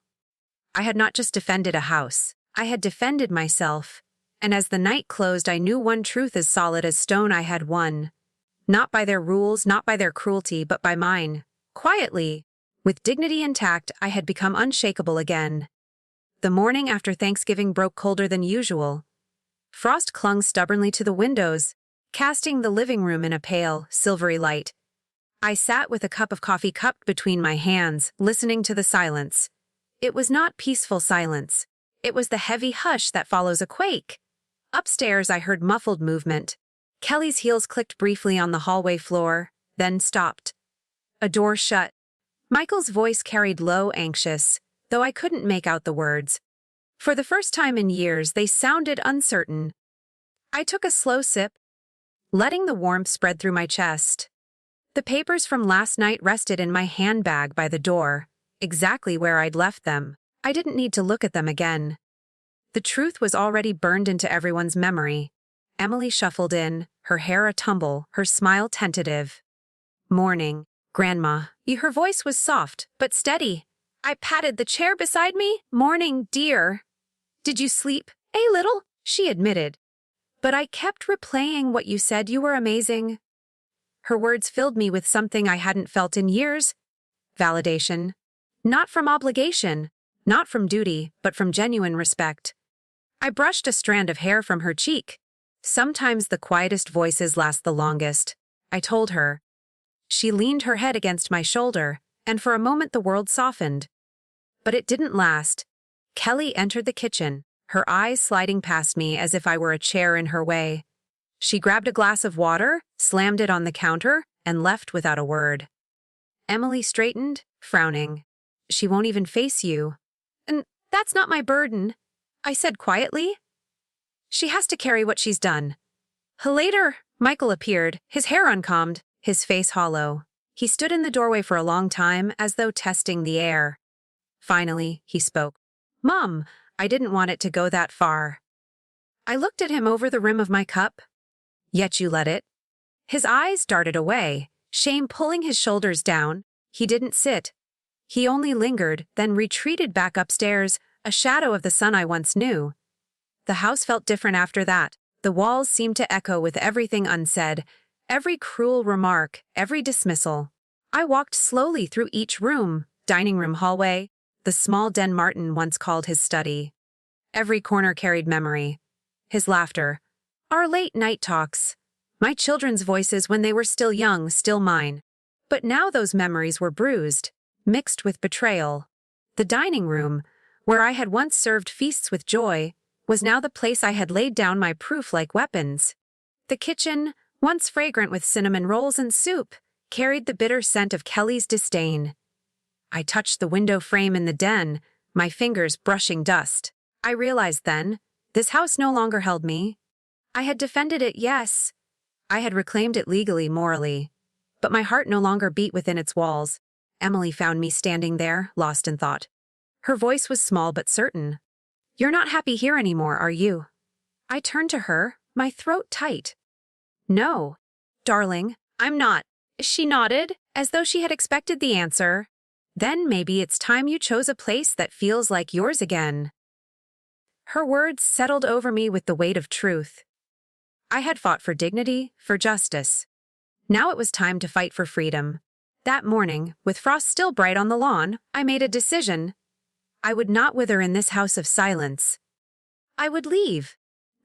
I had not just defended a house. I had defended myself. And as the night closed, I knew one truth as solid as stone: I had won. Not by their rules, not by their cruelty, but by mine. Quietly, with dignity intact, I had become unshakable again. The morning after Thanksgiving broke colder than usual. Frost clung stubbornly to the windows, casting the living room in a pale, silvery light. I sat with a cup of coffee cupped between my hands, listening to the silence. It was not peaceful silence. It was the heavy hush that follows a quake. Upstairs, I heard muffled movement. Kelly's heels clicked briefly on the hallway floor, then stopped. A door shut. Michael's voice carried low, anxious, though I couldn't make out the words. For the first time in years, they sounded uncertain. I took a slow sip, letting the warmth spread through my chest. The papers from last night rested in my handbag by the door, exactly where I'd left them. I didn't need to look at them again. The truth was already burned into everyone's memory. Emily shuffled in, her hair a-tumble, her smile tentative. "Morning, Grandma." Her voice was soft, but steady. I patted the chair beside me. "Morning, dear." "Did you sleep a little?" she admitted. "But I kept replaying what you said. You were amazing." Her words filled me with something I hadn't felt in years. Validation. Not from obligation, not from duty, but from genuine respect. I brushed a strand of hair from her cheek. "Sometimes the quietest voices last the longest," I told her. She leaned her head against my shoulder, and for a moment the world softened. But it didn't last. Kelly entered the kitchen, her eyes sliding past me as if I were a chair in her way. She grabbed a glass of water, slammed it on the counter, and left without a word. Emily straightened, frowning. "She won't even face you." "And that's not my burden," I said quietly. "She has to carry what she's done." Later, Michael appeared, his hair uncombed, his face hollow. He stood in the doorway for a long time, as though testing the air. Finally, he spoke. "Mom, I didn't want it to go that far." I looked at him over the rim of my cup. "Yet you let it." His eyes darted away, shame pulling his shoulders down. He didn't sit. He only lingered, then retreated back upstairs, a shadow of the son I once knew. The house felt different after that. The walls seemed to echo with everything unsaid, every cruel remark, every dismissal. I walked slowly through each room, dining room, hallway, the small den Martin once called his study. Every corner carried memory. His laughter, our late night talks, my children's voices when they were still young, still mine. But now those memories were bruised, mixed with betrayal. The dining room, where I had once served feasts with joy, was now the place I had laid down my proof-like weapons. The kitchen, once fragrant with cinnamon rolls and soup, carried the bitter scent of Kelly's disdain. I touched the window frame in the den, my fingers brushing dust. I realized then, this house no longer held me. I had defended it, yes. I had reclaimed it legally, morally. But my heart no longer beat within its walls. Emily found me standing there, lost in thought. Her voice was small but certain. "You're not happy here anymore, are you?" I turned to her, my throat tight. "No, darling, I'm not." She nodded, as though she had expected the answer. "Then maybe it's time you chose a place that feels like yours again." Her words settled over me with the weight of truth. I had fought for dignity, for justice. Now it was time to fight for freedom. That morning, with frost still bright on the lawn, I made a decision. I would not wither in this house of silence. I would leave.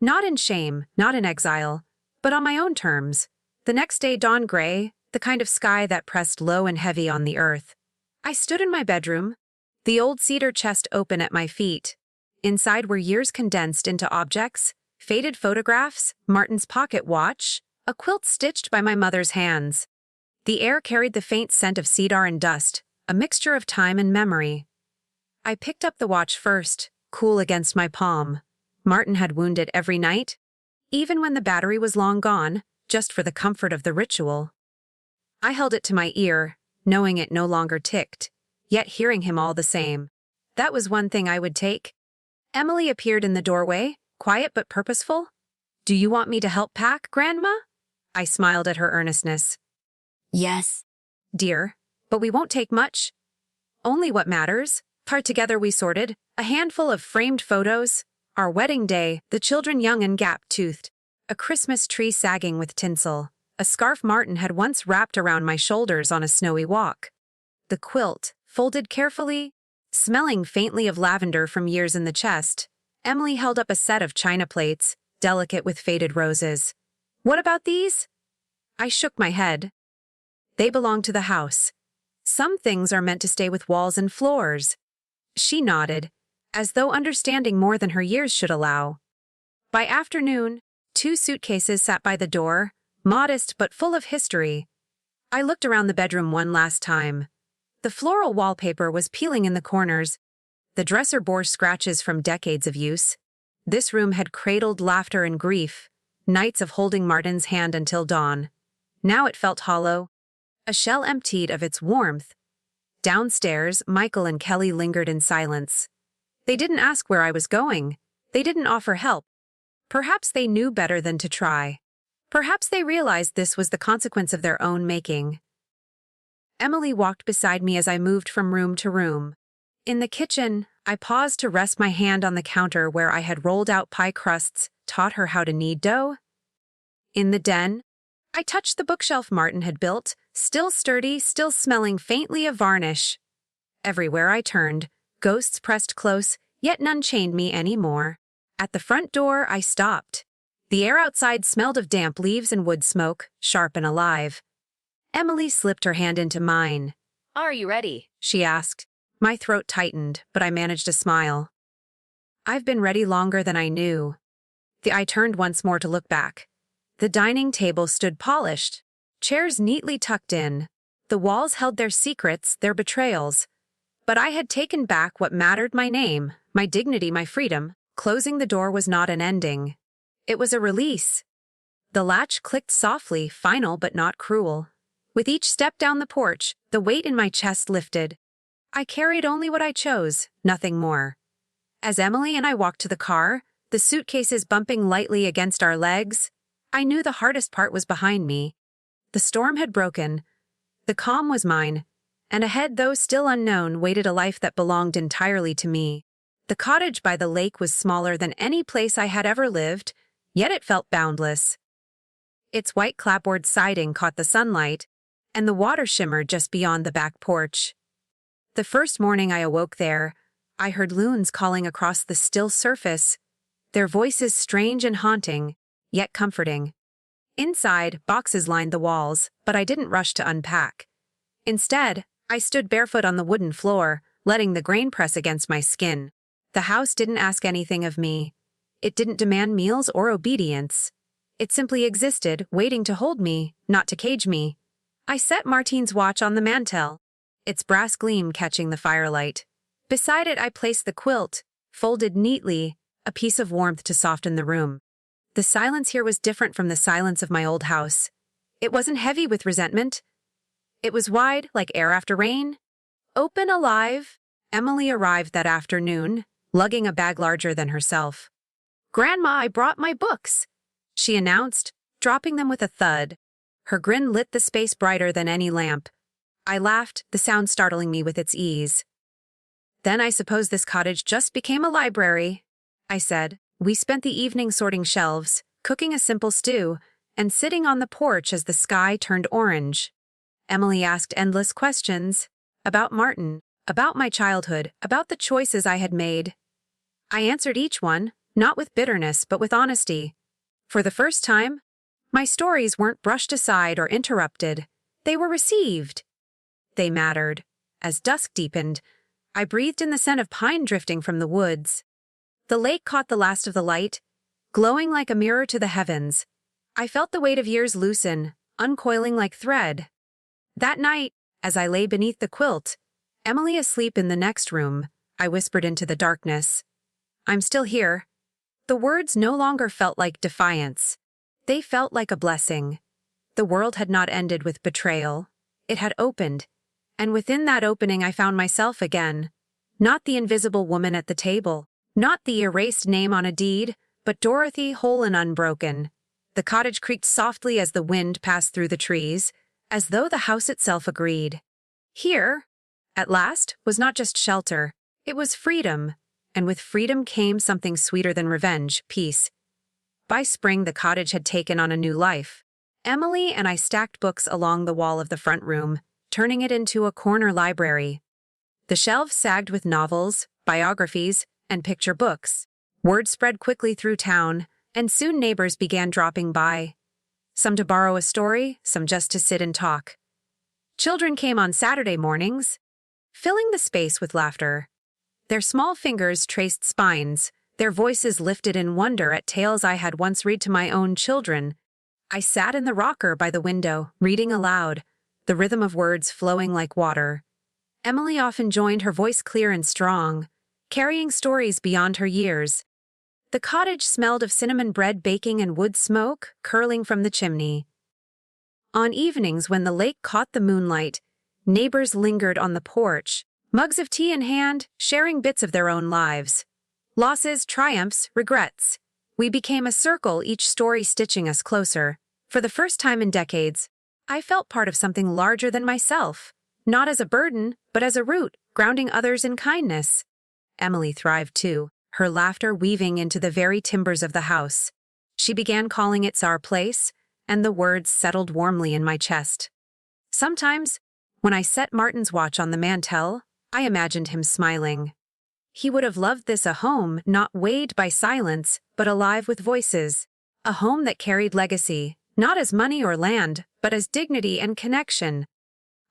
Not in shame, not in exile, but on my own terms. The next day dawned gray, the kind of sky that pressed low and heavy on the earth. I stood in my bedroom, the old cedar chest open at my feet. Inside were years condensed into objects, faded photographs, Martin's pocket watch, a quilt stitched by my mother's hands. The air carried the faint scent of cedar and dust, a mixture of time and memory. I picked up the watch first, cool against my palm. Martin had wound it every night, even when the battery was long gone, just for the comfort of the ritual. I held it to my ear, knowing it no longer ticked, yet hearing him all the same. That was one thing I would take. Emily appeared in the doorway, quiet but purposeful. "Do you want me to help pack, Grandma?" I smiled at her earnestness. Yes. "Dear, but we won't take much. Only what matters." Part together we sorted, a handful of framed photos, our wedding day, the children young and gap-toothed, a Christmas tree sagging with tinsel, a scarf Martin had once wrapped around my shoulders on a snowy walk. The quilt, folded carefully, smelling faintly of lavender from years in the chest. Emily held up a set of china plates, delicate with faded roses. "What about these?" I shook my head. "They belong to the house. Some things are meant to stay with walls and floors." She nodded, as though understanding more than her years should allow. By afternoon, 2 suitcases sat by the door, modest but full of history. I looked around the bedroom one last time. The floral wallpaper was peeling in the corners. The dresser bore scratches from decades of use. This room had cradled laughter and grief, nights of holding Martin's hand until dawn. Now it felt hollow, a shell emptied of its warmth. Downstairs, Michael and Kelly lingered in silence. They didn't ask where I was going. They didn't offer help. Perhaps they knew better than to try. Perhaps they realized this was the consequence of their own making. Emily walked beside me as I moved from room to room. In the kitchen, I paused to rest my hand on the counter where I had rolled out pie crusts, taught her how to knead dough. In the den, I touched the bookshelf Martin had built, still sturdy, still smelling faintly of varnish. Everywhere I turned, ghosts pressed close, yet none chained me any more. At the front door, I stopped. The air outside smelled of damp leaves and wood smoke, sharp and alive. Emily slipped her hand into mine. Are you ready? She asked. My throat tightened, but I managed a smile. I've been ready longer than I knew. I turned once more to look back. The dining table stood polished, chairs neatly tucked in. The walls held their secrets, their betrayals. But I had taken back what mattered: my name, my dignity, my freedom. Closing the door was not an ending. It was a release. The latch clicked softly, final but not cruel. With each step down the porch, the weight in my chest lifted. I carried only what I chose, nothing more. As Emily and I walked to the car, the suitcases bumping lightly against our legs, I knew the hardest part was behind me. The storm had broken. The calm was mine. And ahead, though still unknown, waited a life that belonged entirely to me. The cottage by the lake was smaller than any place I had ever lived, yet it felt boundless. Its white clapboard siding caught the sunlight, and the water shimmered just beyond the back porch. The first morning I awoke there, I heard loons calling across the still surface, their voices strange and haunting, yet comforting. Inside, boxes lined the walls, but I didn't rush to unpack. Instead, I stood barefoot on the wooden floor, letting the grain press against my skin. The house didn't ask anything of me. It didn't demand meals or obedience. It simply existed, waiting to hold me, not to cage me. I set Martine's watch on the mantel, its brass gleam catching the firelight. Beside it I placed the quilt, folded neatly, a piece of warmth to soften the room. The silence here was different from the silence of my old house. It wasn't heavy with resentment. It was wide, like air after rain. Open, alive. Emily arrived that afternoon, lugging a bag larger than herself. "Grandma, I brought my books," she announced, dropping them with a thud. Her grin lit the space brighter than any lamp. I laughed, the sound startling me with its ease. "Then I suppose this cottage just became a library," I said. We spent the evening sorting shelves, cooking a simple stew, and sitting on the porch as the sky turned orange. Emily asked endless questions about Martin, about my childhood, about the choices I had made. I answered each one, not with bitterness, but with honesty. For the first time, my stories weren't brushed aside or interrupted. They were received. They mattered. As dusk deepened, I breathed in the scent of pine drifting from the woods. The lake caught the last of the light, glowing like a mirror to the heavens. I felt the weight of years loosen, uncoiling like thread. That night, as I lay beneath the quilt, Emily asleep in the next room, I whispered into the darkness, "I'm still here." The words no longer felt like defiance. They felt like a blessing. The world had not ended with betrayal. It had opened, and within that opening I found myself again. Not the invisible woman at the table, not the erased name on a deed, but Dorothy, whole and unbroken. The cottage creaked softly as the wind passed through the trees, as though the house itself agreed. Here, at last, was not just shelter, it was freedom, and with freedom came something sweeter than revenge, peace. By spring, the cottage had taken on a new life. Emily and I stacked books along the wall of the front room, turning it into a corner library. The shelves sagged with novels, biographies, and picture books. Word spread quickly through town, and soon neighbors began dropping by. Some to borrow a story, some just to sit and talk. Children came on Saturday mornings, filling the space with laughter. Their small fingers traced spines, their voices lifted in wonder at tales I had once read to my own children. I sat in the rocker by the window, reading aloud, the rhythm of words flowing like water. Emily often joined, her voice clear and strong, carrying stories beyond her years. The cottage smelled of cinnamon bread baking and wood smoke curling from the chimney. On evenings when the lake caught the moonlight, neighbors lingered on the porch, mugs of tea in hand, sharing bits of their own lives. Losses, triumphs, regrets. We became a circle, each story stitching us closer. For the first time in decades, I felt part of something larger than myself, not as a burden, but as a root, grounding others in kindness. Emily thrived too, her laughter weaving into the very timbers of the house. She began calling it our place, and the words settled warmly in my chest. Sometimes, when I set Martin's watch on the mantel, I imagined him smiling. He would have loved this a home not weighed by silence, but alive with voices. A home that carried legacy, not as money or land, but as dignity and connection.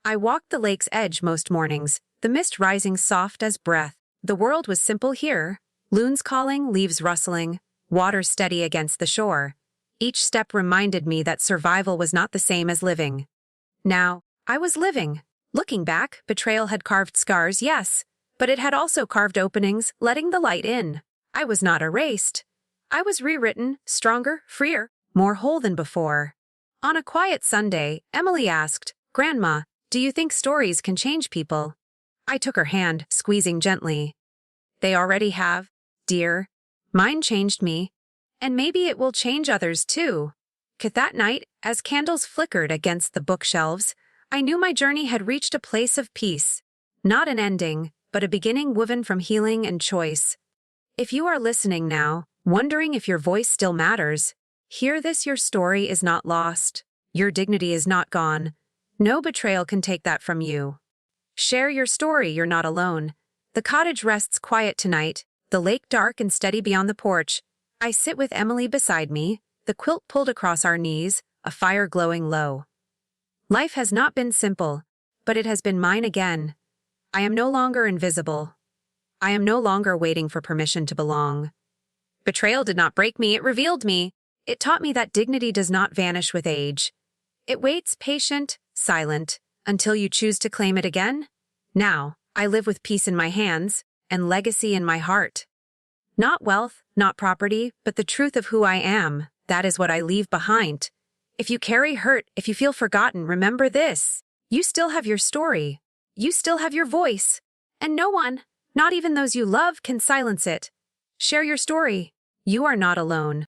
I walked the lake's edge most mornings, the mist rising soft as breath. The world was simple here. Loons calling, leaves rustling, water steady against the shore. Each step reminded me that survival was not the same as living. Now, I was living. Looking back, betrayal had carved scars, yes, but it had also carved openings, letting the light in. I was not erased. I was rewritten, stronger, freer, more whole than before. On a quiet Sunday, Emily asked, "Grandma, do you think stories can change people?" I took her hand, squeezing gently. "They already have, dear. Mine changed me, and maybe it will change others too." That night, as candles flickered against the bookshelves, I knew my journey had reached a place of peace. Not an ending, but a beginning woven from healing and choice. If you are listening now, wondering if your voice still matters, hear this: your story is not lost. Your dignity is not gone. No betrayal can take that from you. Share your story, you're not alone. The cottage rests quiet tonight, the lake dark and steady beyond the porch. I sit with Emily beside me, the quilt pulled across our knees, a fire glowing low. Life has not been simple, but it has been mine again. I am no longer invisible. I am no longer waiting for permission to belong. Betrayal did not break me, it revealed me. It taught me that dignity does not vanish with age. It waits patient, silent, until you choose to claim it again. Now, I live with peace in my hands and legacy in my heart. Not wealth, not property, but the truth of who I am. That is what I leave behind. If you carry hurt, if you feel forgotten, remember this. You still have your story. You still have your voice. And no one, not even those you love, can silence it. Share your story. You are not alone.